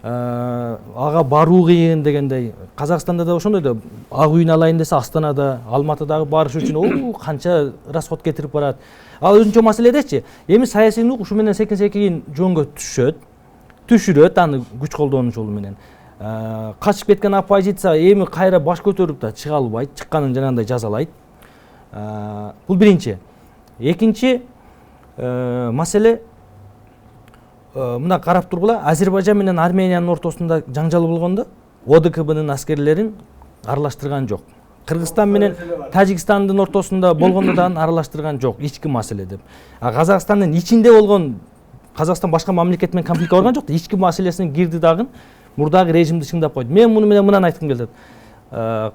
ага баруу кыйын дегендей. Казакстанда да ошондой да, ак үйүн алайын десе Астанада, Алматыдагы барыш үчүн канча расход кетирип барат. Ал өзүнчө маселедечи, эми саясий нук ушу менен секин-секин жөнгө түшүрөт аны күч колдонуу жолу менен. Качып кеткен оппозиция эми кайра баш көтөрүп да чыга албайт, чыкканын жанагындай жазалайт. Бул биринчи. Экинчи маселе, мына карап тургула, Азербайжан менен Армениянын ортосунда жаңжал болгондо ОДКБнын аскерлерин аралаштырган жок. Кыргызстан менен Тажикстандын ортосунда болгондо да аралаштырган жок, ички маселе деп. Казакстандын ичинде болгон, Казакстан башка мамлекет менен конфликтке барган жок да, ички маселесине кирди дагы мурдагы режимди чыңдап койду. Мен муну менен мындан айткым келет.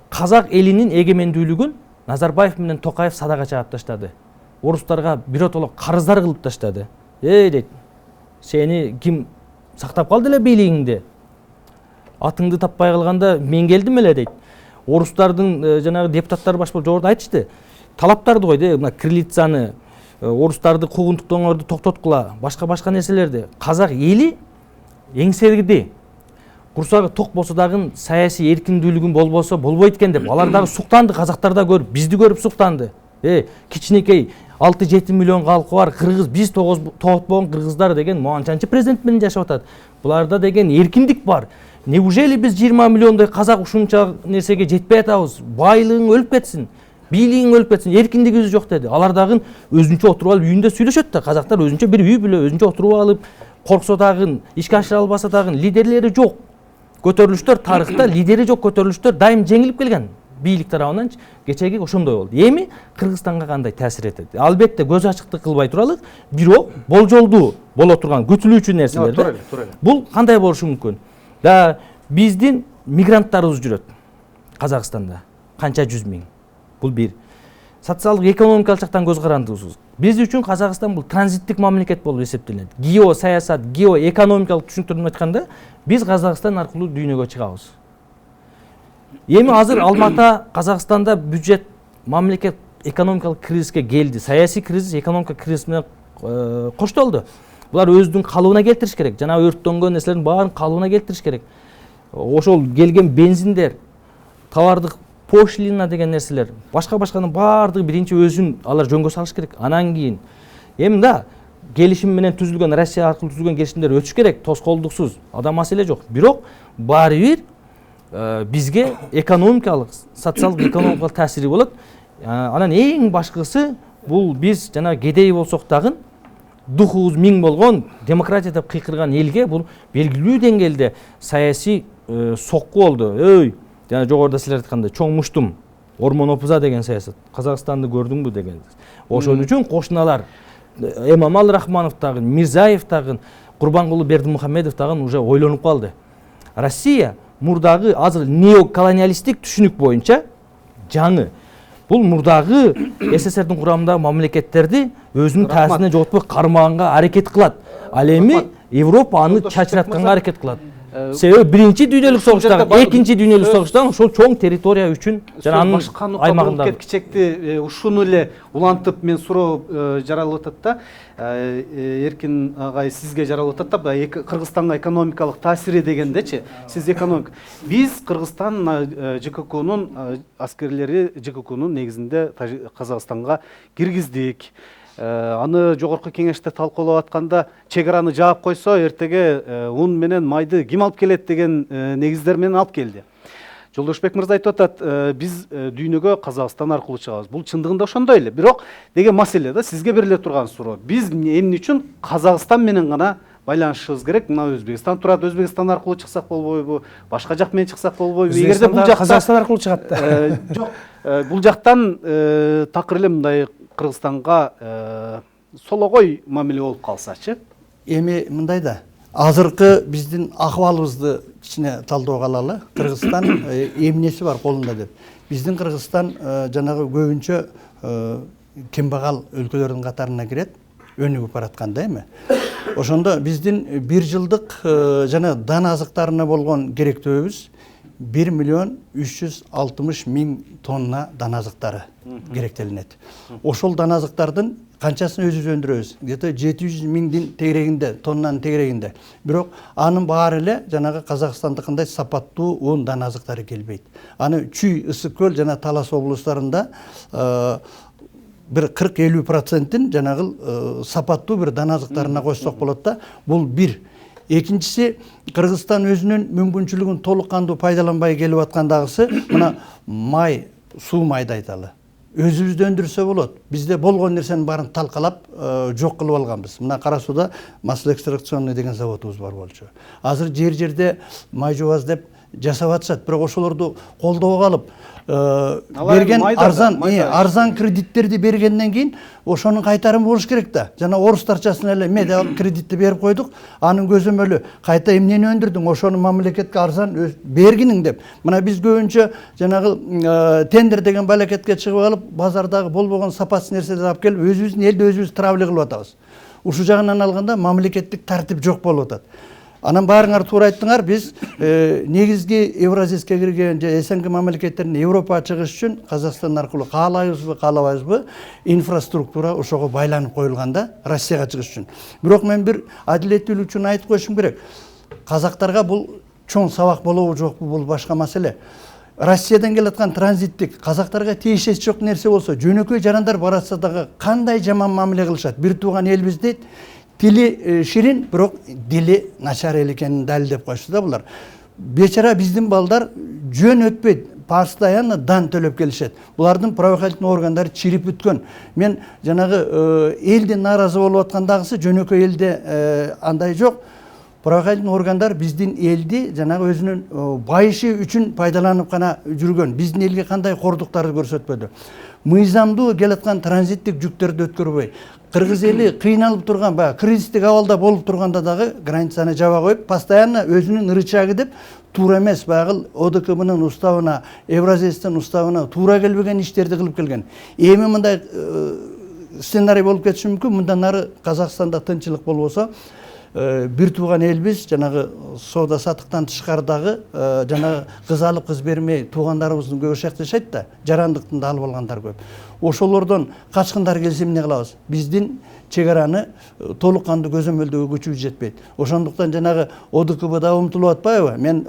Казак элинин эгемендүүлүгүн Назарбаев менен Токаев садага чыгып таштады. Орустарга биротоло карыздар кылып таштады. Дейт, сени ким сактап калды эле бийлигиңди? Атыңды таппай калганда мен келдим эле дейт. Орустардын жанагы депутаттары баш болуп жогоруда айтышты. Талаптарды койду, мына кириллицаны, орустарды куугунтуктооңорду токтоткула, башка нерселерди. Казак эли эңсергиди. Курсагы ток болсо дагы саясий эркиндүүлүгүн болбосо болбойт экен деп, алар дагы суктанды, казактар да көрүп, бизди көрүп суктанды. Кичинекей 6-7 миллион калкы бар кыргыз, биз тоготпогон кыргыздар деген моанчанчы президент менен жашап атат. Буларда деген эркиндик бар. Неужели биз 20 миллиондой казак ушунча нерсеге жетпей атабыз? Байлыгың өлүп кетсин, бийлигиң өлүп кетсин, эркиндигибиз жок деди. Алар дагы өзүнчө отуруп алып үйүндө сүйлөшөт да, казактар өзүнчө бир үй бүлө өзүнчө отуруп алып, корксо дагы, ишке ашыра албаса дагы лидерлери жок. Көтөрүлүштөр тарыхта лидери жок көтөрүлүштөр дайым жеңилип келген. Бийлик тарабынан кечеги ошондой болду. Эми Кыргызстанга кандай таасир этет? Албетте көз ачыктык кылбай туралы, бирок болжолдуу боло турган күтүлүүчү нерселер. Бул кандай болушу мүмкүн? Да биздин мигранттарыбыз жүрөт Казакстанда. Канча 100 миң. Бул бир. Социалдык экономикалык жактан көз карандыбыз. Биз үчүн Казакстан бул транзиттик мамлекет болуп эсептелет. Геосаясат, геоэкономикалык түшүнүктөрдөн айтканда, биз Казакстан аркылуу дүйнөгө чыгабыз. Эми азыр Алмата, Казакстанда бюджет мамлекет экономикалык кризиске келди. Саясий кризис, экономика кризис менен коштолду. Булар өзүнүн калыбына келтириш керек. Жана өрттөнгөн нерселердин баарын калыбына келтириш керек. Ошол келген бензиндер, товардык пошлина деген нерселер, башканын баардыгы биринчи өзүн алар жөнгө салыш керек. Анан кийин эми да келишим менен түзүлгөн, Россия аркылуу түзүлгөн келишимдер өтүш керек, тоскоолдуксуз. Ада маселе жок. Бирок баары бир бизге экономикалык, социалдык экономикалык таасири болот. Анан эң башкысы бул биз жана кедей болсок дагы духубуз миң болгон, демократия деп кыйкырган элге бул белгилүү деңгээлде саясий сокку болду. Жана жогоруда силер айткандай чоң муштум, ормон опуза деген саясат. Казакстанды көрдүңбү деген. Ошон үчүн кошуналар Эмомали Рахмонов дагы, Мирзаев дагы, Курбангулы Бердимухамедов дагы уже ойлонуп калды. Россия мурдагы азыр неоколониалисттик түшүнүк боюнча жаңы. Бул мурдагы СССРдин курамындагы мамлекеттерди өзүнүн таасирине жоготпой кармаганга аракет кылат. Ал эми Европа аны чачыратканга аракет кылат. Себеби биринчи дүйнөлүк согуштагы, жерде экинчи дүйнөлүк согуштагы ошол чоң территория үчүн жана анын башка нукта болуп аймагында. кеткичекти ушуну эле улантып мен суроо жаралып атат да. Эркин агай сизге жаралып атат да, Кыргызстанга экономикалык таасири дегендечи. Сиз экономик. Биз Кыргызстан ЖККнун аскерлери ЖККнун негизинде Казакстанга киргиздик. Аны жогорку кеңеште талкуулап атканда чек араны жаап койсо эртеге ун менен майды ким алып келет деген негиздер менен алып келди. Жолдошбек мырза айтып атат, биз дүйнөгө Казакстан аркылуу чыгабыз. Бул чындыгында ошондой эле. Бирок деген маселе да, сизге бериле турган суроо. Биз эмне үчүн Казакстан менен гана байланышыбыз керек? Мына Өзбекстан турат, Өзбекстан аркылуу чыксак болбойбу? Башка жак менен чыксак болбойбу? Эгерде бул жакта Казакстан аркылуу чыгат да. Жок, бул жактан такыр эле мындай Кыргызстанга сологой мамиле болуп калсачы? Эми мындай да, азыркы биздин акыбалыбызды кичине талдоого алалы. Кыргызстан эмнеси бар колунда деп. Биздин Кыргызстан жанагы көбүнчө кембагал өлкөлөрдүн катарына кирет, өнүгүп баратканда эми. Ошондо биздин 1 жылдык жана дан азыктарына болгон керектөөбүз 1.360.000 тонна дан азыктары керектелинет. Ошол дан азыктардын канчасын өзүбүз өндүрөбүз? Где-то 700.000 тегерегинде, тоннанын тегерегинде. Бирок анын баары эле жанагы Казакстандыкындай сапаттуу он дан азыктары келбейт. Аны Чүй, Ысык көл жана Талас облустарында бир 40-50%-ин жанагы сапаттуу бир дан азыктарына койсок болот да. Бул бир. Экинчиси, Кыргызстан өзүнүн мүмкүнчүлүгүн толук кандуу пайдаланбай келип аткандагысы мына май, суу майды айталы. Өзүбүздө өндүрсө болот. Бизде болгон нерсенин баарын талкалап жок кылып алганбыз. Мына Кара сууда маслоэкстракционный деген заводубуз бар болчу. Азыр жер-жерде май жуабыз деп жасап атышат, бирок ошолорду колдоого алып берген арзан кредиттерди бергенден кийин ошонун кайтарымы болуш керек да. Жана орустарчасын эле медиа кредитти берип койдук, анын көзөмөлү кайта эмнени өндүрдүң, ошону мамлекетке арзан бергиниң деп. Мына биз көбүнчө жанагы тендер деген балакетке чыгып алып, базардагы болбогон сапатсыз нерселерди алып келип, өзүбүздүн элди өзүбүз травли кылып атабыз. Ушул жагынан алганда мамлекеттик тартип жок болуп атат. Анан баарыңар туура айттыңар, биз негизги Евразийске кирген же СНГ мамлекеттеринин Европага чыгыш үчүн Казакстан аркылуу каалайбызбы, каалабайбызбы, инфраструктура ошого байланып коюлганда Россияга чыгыш үчүн. Бирок мен бир адилеттүүлүк үчүн айтып коюшум керек. Казактарга бул чоң сабак болобу жокпу, бул башка маселе. Россиядан келаткан транзиттик казактарга тиешеси жок нерсе болсо, жөнөкөй жарандар баратса дагы кандай жаман мамиле кылышат. Бир тууган элбиз дейт, тили ширин, бирок дили начар эл экенин далилдеп коюшту да булар. Бечара биздин балдар жөн өтпөйт, постоянно дан төлөп келишет. Булардын правоохранительный органдары чирип бүткөн. Мен жанагы элдин нааразы болуп аткандагысы жөнөкөй элде андай жок. Правоохранительный органдар биздин элди жанагы өзүнүн байышы үчүн пайдаланып гана жүргөн. Биздин элге кандай кордуктарды көрсөтпөдү. Мыйзамдуу келаткан транзиттик жүктөрдү өткөрбөй, кыргыз эли кыйналып турган, кризистик абалда болуп турганда дагы границаны жаба коюп, постоянно өзүнүн рычагы деп туура эмес, баягы ОДКБнын уставына, Евразийстин уставына туура келбеген иштерди кылып келген. Эми мындай сценарий болуп кетиши мүмкүн. Мындан ары Казакстанда тынчылык болбосо, бир тууган элбиз жанагы соода сатыктан тышкардагы жанагы кыз алып кыз бермей туугандарыбыздын көбү ошол жакта жашайт да, жарандыктын да алып алгандар көп. Ошолордон качкындар келсе эмне кылабыз? Биздин чек араны толук кандуу көзөмөлдөөгө күчүбүз жетпейт. Ошондуктан жанагы ОДКБда умтулуп атпайбы? Мен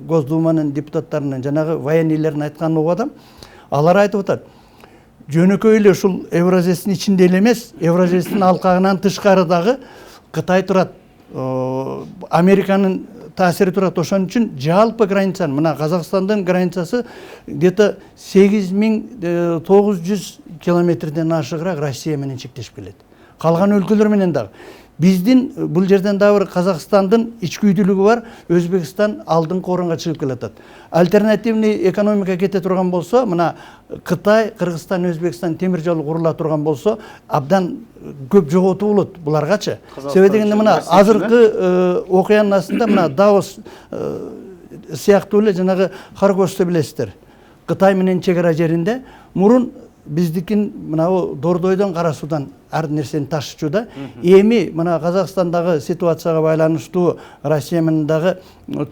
Госдуманын депутаттарынын жанагы военныйлердин айтканын угуп атам. Алар айтып атат, жөнөкөй эле ушул Евразиянын ичинде эле эмес, Евразиянын алкагынан тышкары дагы Кытай турат, Американын таасири турат. Ошон үчүн жалпы границаны, мына Казакстандын границасы где-то 8900 километрден ашыгыраак Россия менен чектешип келет. Калган өлкөлөр менен дагы. Биздин бул жерден дагы бир Казакстандын ичкүйдүүлүгү бар, Өзбекстан алдыңкы орунга чыгып келатат. Альтернативный экономика кете турган болсо, мына Кытай, Кыргызстан, Өзбекстан темир жолу курула турган болсо, абдан көп жоготуу болот буларгачы. Себеби дегенде мына азыркы окуянын астында мына Давос сыяктуу эле жанагы Харкосты билесиздер. Кытай менен чек ара жеринде мурун биздикин мынау дордойдон карасуудан ар нерсени ташычу да. Эми мына Казакстандагы ситуацияга байланыштуу Россия менен дагы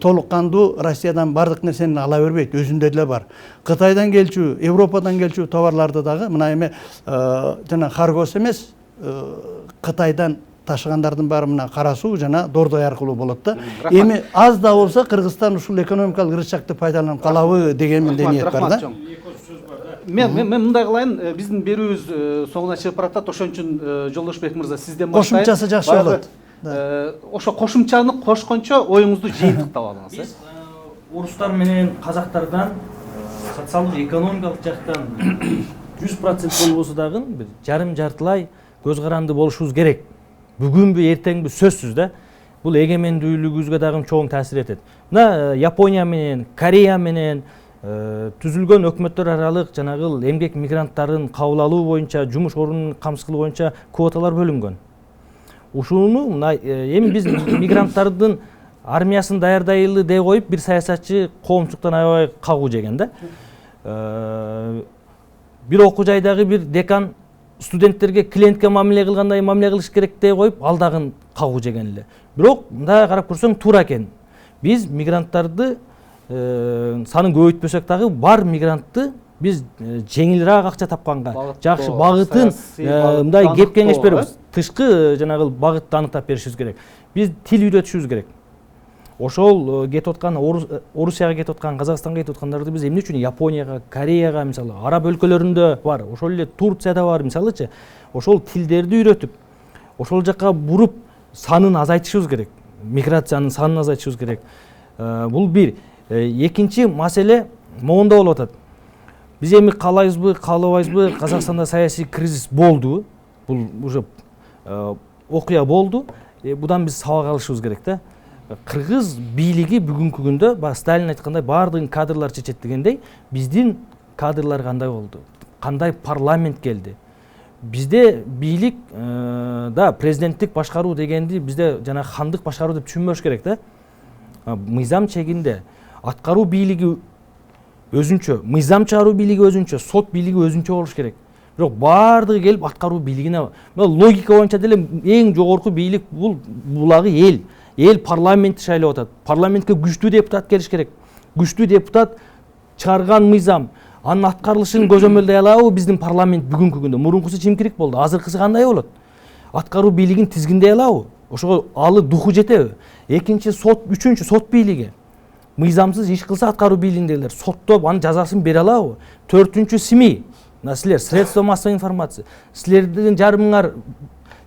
толук кандуу Россиядан бардык нерсени ала бербейт, өзүндө деле бар. Кытайдан келчү, Европадан келчү товарларды дагы мына эми жана каргос эмес, Кытайдан ташыгандардын баары мына карасуу жана дордой аркылуу болот да. Эми аз да болсо Кыргызстан ушул экономикалык рычагды пайдаланып калабы деген ниет бар да. Мен мындай кылайын, биздин берүүбүз соңуна чыгып баратат, ошон үчүн Жолдошбек мырза сизден баштайын. Кошумчасы жакшы болот. Ошо кошумчаны кошкончо оюңузду жыйынтыктап алыңыз. Биз орустар менен казактардан социалдык экономикалык жактан 100% болбосо дагы бир жарым жартылай көз каранды болушубуз керек. Бүгүнбү, эртеңби сөзсүз да. Бул эгемендүүлүгүбүзгө дагы чоң таасир этет. Мына Япония менен, Корея менен түзүлгөн өкмөттөр аралык жанагы эмгек мигранттарын кабыл алуу боюнча, жумуш орунун камсыз кылуу боюнча квоталар бөлүнгөн. Ушуну мына эми биз мигранттардын армиясын даярдайлы деп коюп бир саясатчы коомчулуктан аябай кагуу жеген да. Бир окуу жайдагы бир декан студенттерге клиентке мамиле кылгандай мамиле кылыш керек деп коюп ал дагы кагуу жеген эле. Бирок мындай карап көрсөң туура экен. Биз мигранттарды санын көбөйтпөсөк дагы бар мигрантты биз жеңилирээк акча тапканга жакшы багытын мындай кеп кеңеш беребиз. Тышкы жанагы багытты аныктап беришибиз керек. Биз тил үйрөтүшүбүз керек. Ошол кетип аткан Орусияга кетип аткан, Казакстанга кетип аткандарды биз эмне үчүн Японияга, Кореяга, мисалы, араб өлкөлөрүндө бар, ошол эле Турцияда бар, мисалычы, ошол тилдерди үйрөтүп, ошол жакка буруп санын азайтышыбыз керек. Миграциянын санын азайтышыбыз керек. Бул бир. Экинчи маселе моунда болуп атат. Биз эми каалайбызбы, каалабайбызбы, Казакстанда саясий кризис болду. Бул уже окуя болду. Будан биз сабак алышыбыз керек да. Кыргыз бийлиги бүгүнкү күндө Сталин айткандай баардыгын кадрлар чечет дегендей, биздин кадрлар кандай болду? Кандай парламент келди? Бизде бийлик да президенттик башкаруу дегенди бизде жана хандык башкаруу деп түшүнбөш керек да. Мыйзам чегинде аткаруу бийлиги өзүнчө, мыйзам чыгаруу бийлиги өзүнчө, сот бийлиги өзүнчө болуш керек. Бирок баардыгы келип аткаруу бийлигине, логика боюнча деле эң жогорку бийлик булагы эл. Эл парламентти шайлап атат. Парламентке күчтүү депутат келиш керек. Күчтүү депутат чыгарган мыйзам, анын аткарылышын көзөмөлдөй алабы биздин парламент бүгүнкү күндө? Мурункусу чимкирик болду. Азыркысы кандай болот? Аткаруу бийлигин тизгиндей алабы? Ошого алы духу жетеби? Экинчи сот, үчүнчү сот бийлиги. Мыйзамсыз иш кылса аткаруу бийлигиндегилер соттоп анын жазасын бере алабы? Төртүнчү СМИ. Силер средства массовой информация. Силердин жарымыңар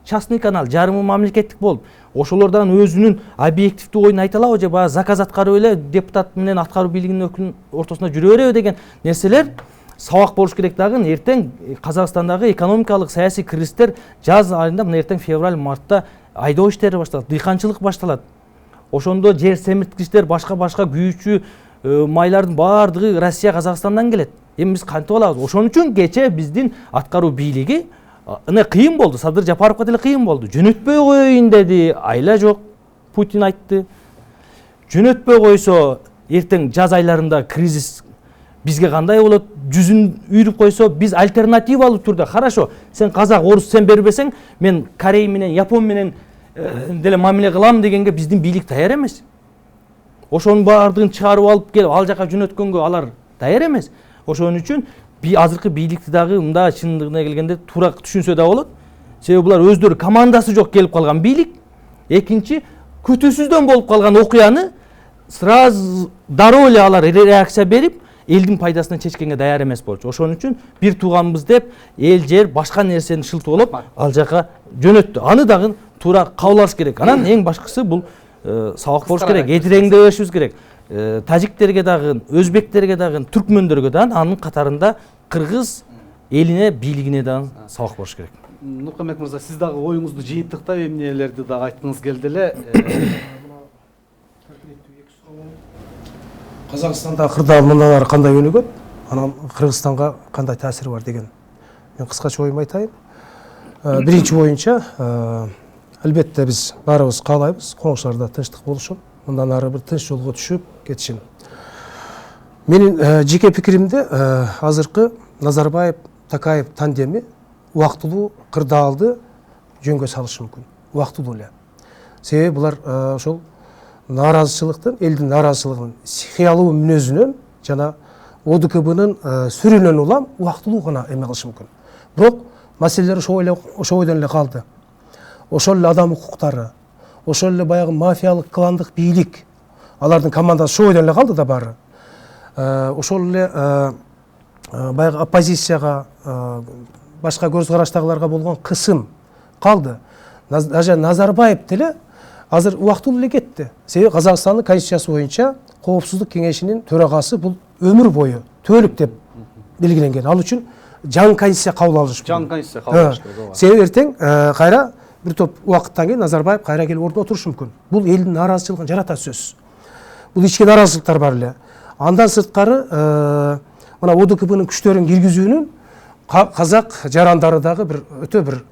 частный канал, жарымы мамлекеттик болуп, ошолордан өзүнүн объективдүү оюн айта алабы же баягы заказ аткарып эле депутат менен аткаруу бийлигинин ортосунда жүрө береби деген нерселер сабак болуш керек дагы. Эртең Казакстандагы экономикалык саясий кризистер жаз айында, мына эртең февраль-мартта айдоо иштери башталат, дыйканчылык башталат. Ошондо жер семирткичтер, башка күйүүчү майлардын баардыгы Россия, Казакстандан келет. Эми биз кантип алабыз? Ошон үчүн кече биздин аткаруу бийлиги кыйын болду. Садыр Жапаровго деле кыйын болду. Жөнөтпөй коеюн деди, айла жок. Путин айтты. Жөнөтпөй койсо эртең жаз айларында кризис бизге кандай болот? Жүзүн үйрүп койсо биз альтернативалуу түрдө, хорошо, сен казак, орус сен бербесең, мен Корей менен, Япон менен деле мамиле кылам дегенге биздин бийлик даяр эмес. Ошонун баардыгын чыгарып алып келип ал жака жөнөткөнгө алар даяр эмес. Ошон үчүн азыркы бийликти дагы мында чындыгына келгенде туура түшүнсө да болот. Себеби булар өздөрү командасы жок келип калган бийлик. Экинчи, күтүүсүздөн болуп калган окуяны сразу дароо эле алар реакция берип, элдин пайдасына чечкенге даяр эмес болчу. Ошон үчүн бир тууганбыз деп эл жер башка нерсени шылтоолоп ал жака жөнөттү. Аны дагы туура кабыл алыш керек. Анан эң башкысы бул сабак болуш керек, этиреңдешибиз керек. Тажиктерге дагы, өзбектерге дагы, түркмөндөргө дагы анын катарында кыргыз элине, бийлигине дагы сабак болуш керек. Нуркамбек мырза, сиз дагы оюңузду жыйынтыктап эмнелерди дагы айткыңыз келди эле. Казакстанда кырдаал мындайлар кандай өнүгөт, анан Кыргызстанга кандай таасири бар деген мен кыскача оюмду айтайын. Биринчи боюнча, албетте биз баарыбыз каалайбыз, коңшуларда тынчтык болушун, мындан ары бир тынч жолго түшүп кетишин. Менин жеке пикиримде азыркы Назарбаев Такаев тандеми убактылуу кырдаалды жөнгө салышы мүмкүн. Убактылуу эле. Себеби булар ошол нааразычылыктын, элдин нааразычылыгынын сыйялуу мүнөзүнөн жана ОДКБнын сүрүнөн улам убактылуу гана эме кылышы мүмкүн. Бирок маселелер ошо бойдон эле калды. Ошол эле адам укуктары, ошол эле баягы мафиялык кландык бийлик, алардын командасы ошо бойдон эле калды да баары. Ошол эле баягы оппозицияга, башка көз караштагыларга болгон кысым калды. Даже Назарбаев деле азыр убактылуу эле кетти. Себеби Казакстандын конституциясы боюнча Коопсуздук кеңешинин төрагасы бул өмүр бою төөлүк деп белгиленген. Ал үчүн жаңы конституция кабыл алыш. Жаңы конституция кабыл алыш. Себеби эртең кайра бир топ убакыттан кийин Назарбаев кайра келип ордуна отурушу мүмкүн. Бул элдин нааразычылыгын жарата сөз. Бул ички нааразычылыктар бар эле. Андан сырткары мына ОДКБнын күчтөрүн киргизүүнүн казак жарандары дагы бир өтө бир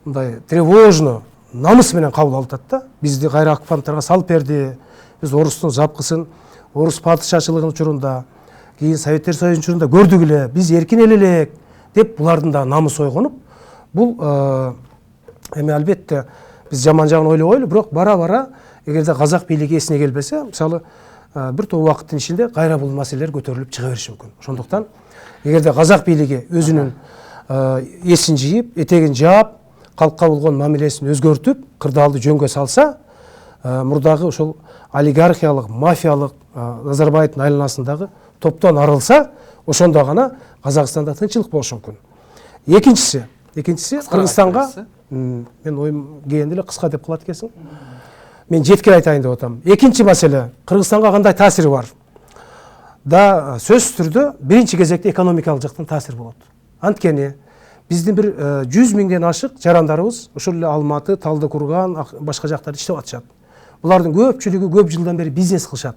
мындай тревожно, намыс менен кабыл алып атат да. Бизди кайра оккупанттарга салып берди. Биз орустун запкысын, орус падышачылыгынын учурунда, кийин Советтер Союзунун учурунда көрдүк эле, биз эркин элек деп булардын да намысы ойгонуп, бул эми албетте биз жаман жагын ойлобойлу, бирок бара-бара эгерде казак бийлиги эсине келбесе, мисалы бир топ убакыттын ичинде кайра бул маселелер көтөрүлүп чыга бериши мүмкүн. Ошондуктан эгерде казак бийлиги өзүнүн эсин жыйып, этегин жаап, калкка болгон мамилесин өзгөртүп, кырдаалды жөнгө салса, мурдагы ошол олигархиялык, мафиялык Назарбаевдин айланасындагы топтон арылса, ошондо гана Казакстанда тынччылык болушу мүмкүн. Экинчиси Кыргызстанга, мен оюм келгенде эле кыска деп калат экенсиң. Мен жеткире айтайын деп атам. Экинчи маселе, Кыргызстанга кандай таасири бар? Да сөзсүз түрдө биринчи кезекте экономикалык жактан таасир болот. Анткени биздин бир 100 миңден ашык жарандарыбыз ошол эле Алматы, Талдыкурган, башка жактарда иштеп атышат. Булардын көпчүлүгү көп жылдан бери бизнес кылышат.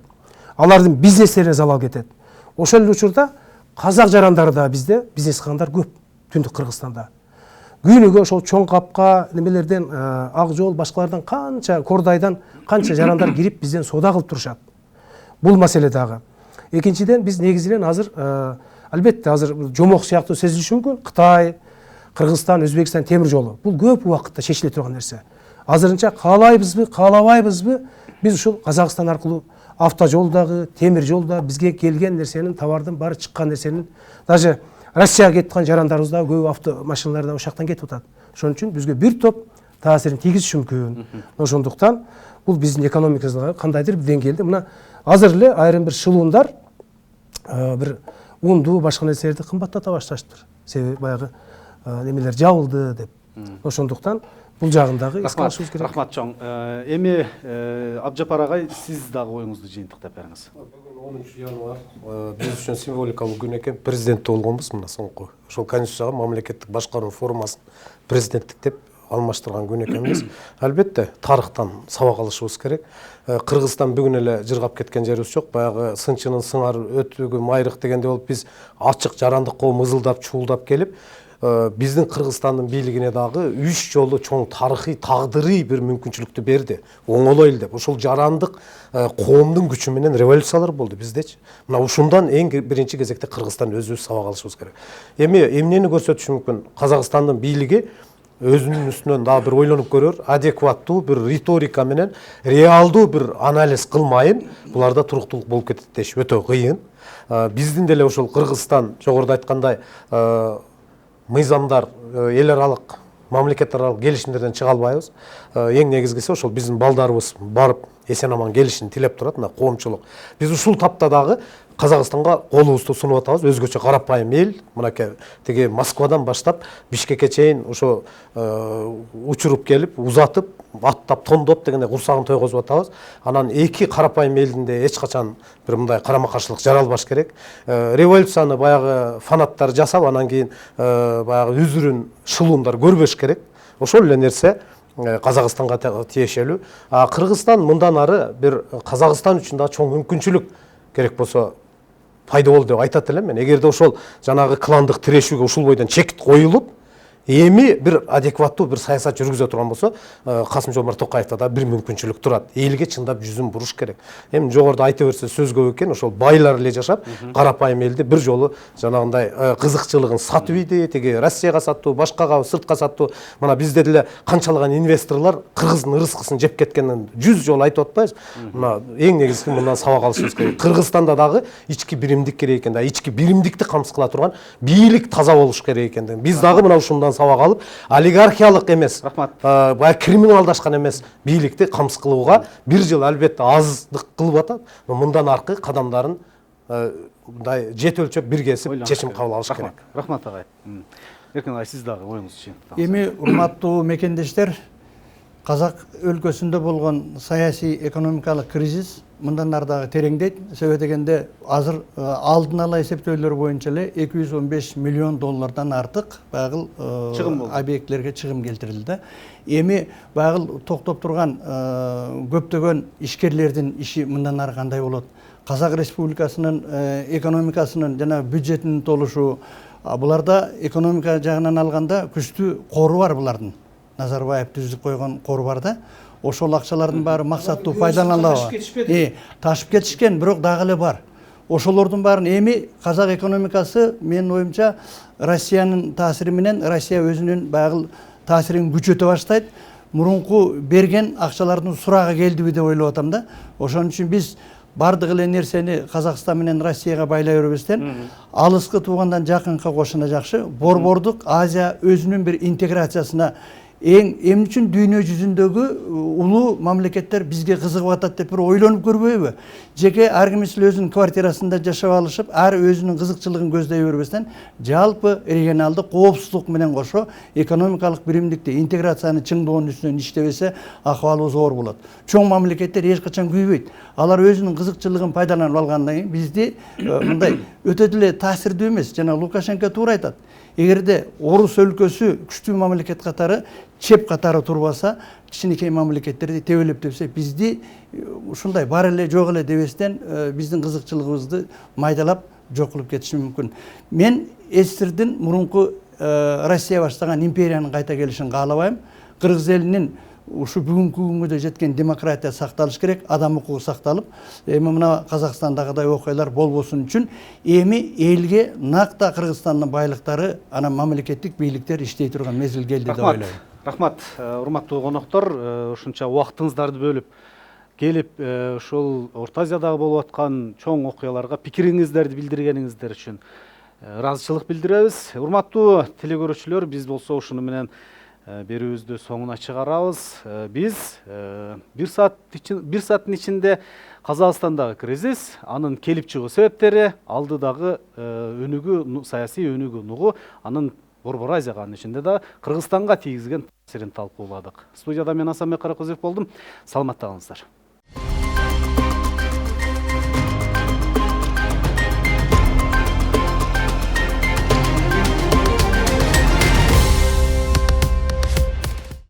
Алардын бизнестерине залал кетет. Ошол эле учурда казак жарандары да бизде бизнес кылгандар көп, Түндүк Кыргызстанда. Күнүгө ошол чоң капка немелерден Ак Жол, башкалардан канча Кордайдан канча жарандар кирип бизден соода кылып турушат. Бул маселе дагы. Экинчиден биз негизинен азыр албетте азыр жомок сыяктуу сезилиши мүмкүн. Кытай, Кыргызстан, Өзбекстан темир жолу. Бул көп убакытта чечиле турган нерсе. Азырынча каалайбызбы, каалабайбызбы, биз ушул Казакстан аркылуу автожол дагы, темир жол да бизге келген нерсенин, товардын баары чыккан нерсенин, даже Россияга кетип аткан жарандарыбыз да көп автомашиналарда ошол жактан кетип атат. Ошон үчүн бизге бир топ таасирин тийгизиши мүмкүн. Ошондуктан бул биздин экономикабызга кандайдыр бир деңгээлде мына азыр эле айрым бир шылуундар бир унду, башка нерселерди кымбаттата башташыптыр. Себеби баягы немелер жабылды деп. Ошондуктан бул жагындагы эске алышыбыз керек. Рахмат чоң. Эми Абжапар агай, сиз дагы оюңузду жыйынтыктап бериңиз. Бүгүн 10 январь биз үчүн символикалык күн экен. Президент болгонбуз мына соңку. Ошол конституцияга мамлекеттик башкаруу формасын президенттик деп алмаштырган күн экенбиз. Албетте тарыхтан сабак алышыбыз керек. Кыргызстан бүгүн эле жыргап кеткен жерибиз жок. Баягы сынчынын сыңар өтүгү майрык дегенде болуп биз ачык жарандык коом ызылдап чуулдап келип, биздин Кыргызстандын бийлигине дагы 3 жолу чоң тарыхый, тагдырый бир мүмкүнчүлүктү берди. Оңолойлу деп. Ошол жарандык коомдун күчү менен революциялар болду биздечи. Мына ушундан эң биринчи кезекте Кыргызстан өзүбүз сабак алышыбыз керек. Эми эмнени көрсөтүшү мүмкүн? Казакстандын бийлиги өзүнүн үстүнөн дагы бир ойлонуп көрөр, адекваттуу бир риторика менен реалдуу бир анализ кылмайын, буларда туруктуулук болуп кетет деш өтө кыйын. Биздин деле ошол Кыргызстан жогоруда айткандай мыйзамдар, эл аралык, мамлекет аралык келишимдерден чыга албайбыз. Эң негизгиси ошол биздин балдарыбыз барып эсен аман келишин тилеп турат, мына коомчулук. Биз ушул тапта дагы Казакстанга колубузду сунуп атабыз, өзгөчө карапайым эл. Мынакей тиги Москвадан баштап Бишкекке чейин ошо учуруп келип, узатып, аттап, тондоп дегенде курсагын тойгозуп атабыз. Анан эки карапайым элдин де эч качан бир мындай карама-каршылык жаралбаш керек. Революцияны баягы фанаттар жасап, анан кийин баягы үзүрүн, шылуундар көрбөш керек. Ошол эле нерсе Казакстанга тиешелүү. Кыргызстан мындан ары бир Казакстан үчүн да чоң мүмкүнчүлүк керек болсо пайда болду деп айтат элем мен. Эгерде ошол жанагы кландык тирешүүгө ушул бойдон чек коюлуп, эми бир адекваттуу бир саясат жүргүзө турган болсо Касым Жомарт Токаевда да бир мүмкүнчүлүк турат. Элге чындап жүзүн буруш керек. Эми жогоруда айта берсе сөз көп экен, ошол байлар эле жашап, карапайым элди бир жолу жанагындай кызыкчылыгын сатып ийди, тиги Россияга саттуу, башкага, сыртка саттуу. Мына бизде деле канчалаган инвесторлор кыргыздын ырыскысын жеп кеткенин 100 жолу айтып атпайбыз. Мына эң негизги мындан сабак алышыбыз керек. Кыргызстанда дагы ички биримдик керек экен да, ички биримдикти камсыз кыла турган бийлик таза болуш керек экен. Биз дагы мына ушундан сабак алып, олигархиялык эмес, баягы криминалдашкан эмес бийликти камсыз кылууга бир жыл албетте аздык кылып атат. Мындан аркы кадамдарын мындай жет өлчөп бир кесип чечим кабыл алыш керек. Рахмат агай. Эркен агай, сиз дагы оюңуз үчүн. Эми урматтуу мекендештер, Казак өлкөсүндө болгон саясий экономикалык кризис мындан ары дагы тереңдейт. Себеби дегенде азыр алдын ала эсептөөлөр боюнча эле 215 миллион доллардан артык багыл объектлерге чыгым келтирилди. Эми багыл токтоп турган көптөгөн ишкерлердин иши мындан ары кандай болот? Казак Республикасынын экономикасынын жана бюджетинин толушу, буларда экономика жагынан алганда күчтүү кору бар булардын. Назарбаев түзүп койгон кор бар да. Ошол акчалардын баары максаттуу пайдаланылабы? Ташып кетишкен, бирок дагы эле бар. Ошолордун баарын эми казак экономикасы менин оюмча Россиянын таасири менен Россия өзүнүн багыл таасирин күчөтө баштайт. Мурунку берген акчалардын сурагы келдиби деп ойлоп атам да. Ошон үчүн биз бардык эле нерсени Казакстан менен Россияга байлай бербестен, алыскы туугандан жакынга кошуна жакшы. Борбордук Азия өзүнүн бир интеграциясына эмне үчүн дүйнө жүзүндөгү улуу мамлекеттер бизге кызыгып атат деп бир ойлонуп көрбөйбү? Жеке ар ким өзүнүн квартирасында жашап алышып, ар өзүнүн кызыкчылыгын көздөй бербестен, жалпы регионалдык коопсуздук менен кошо экономикалык биримдикти, интеграцияны чыңдоонун үстүнөн иштебесе, акыбалыбыз оор болот. Чоң мамлекеттер эч качан күйбөйт. Алар өзүнүн кызыкчылыгын пайдаланып алгандан кийин бизди мындай өтө деле таасирдүү эмес. Жана Лукашенко туура айтат. Эгерде орус өлкөсү күчтүү мамлекет катары, чеп катары турбаса, кичинекей мамлекеттерди тебелептесе, бизди ушундай бар эле жок эле дебестен биздин кызыкчылыгыбызды майдалап жок кылып кетиши мүмкүн. Мен СССРдин мурунку Россия баштаган империянын кайта келишин каалабайм. Кыргыз элинин ушу бүгүнкү күнгө да жеткен демократия сакталыш керек, адам укугу сакталып, эми мына Казакстандагыдай окуялар болбосун үчүн эми элге накта Кыргызстандын байлыктары, анан мамлекеттик бийликтер иштей турган мезгил келди деп ойлойм. Рахмат, урматтуу коноктор, ушунча убактыңыздарды бөлүп келип, ушул Орто Азиядагы болуп аткан чоң окуяларга пикириңиздерди билдиргениңиздер үчүн ыраазычылык билдиребиз. Урматтуу телекөрүүчүлөр, биз болсо ушуну менен берүүбүздү соңуна чыгарабыз. Биз бир сааттын ичинде Казакстандагы кризис, анын келип чыгуу себептери, алдыдагы өнүгүү, саясий өнүгүү нугу, анын Борбор Азияга, анын ичинде да Кыргызстанга тийгизген таасирин талкууладык. Студияда мен Асанбек Каракөзев болдум. Саламатта калыңыздар.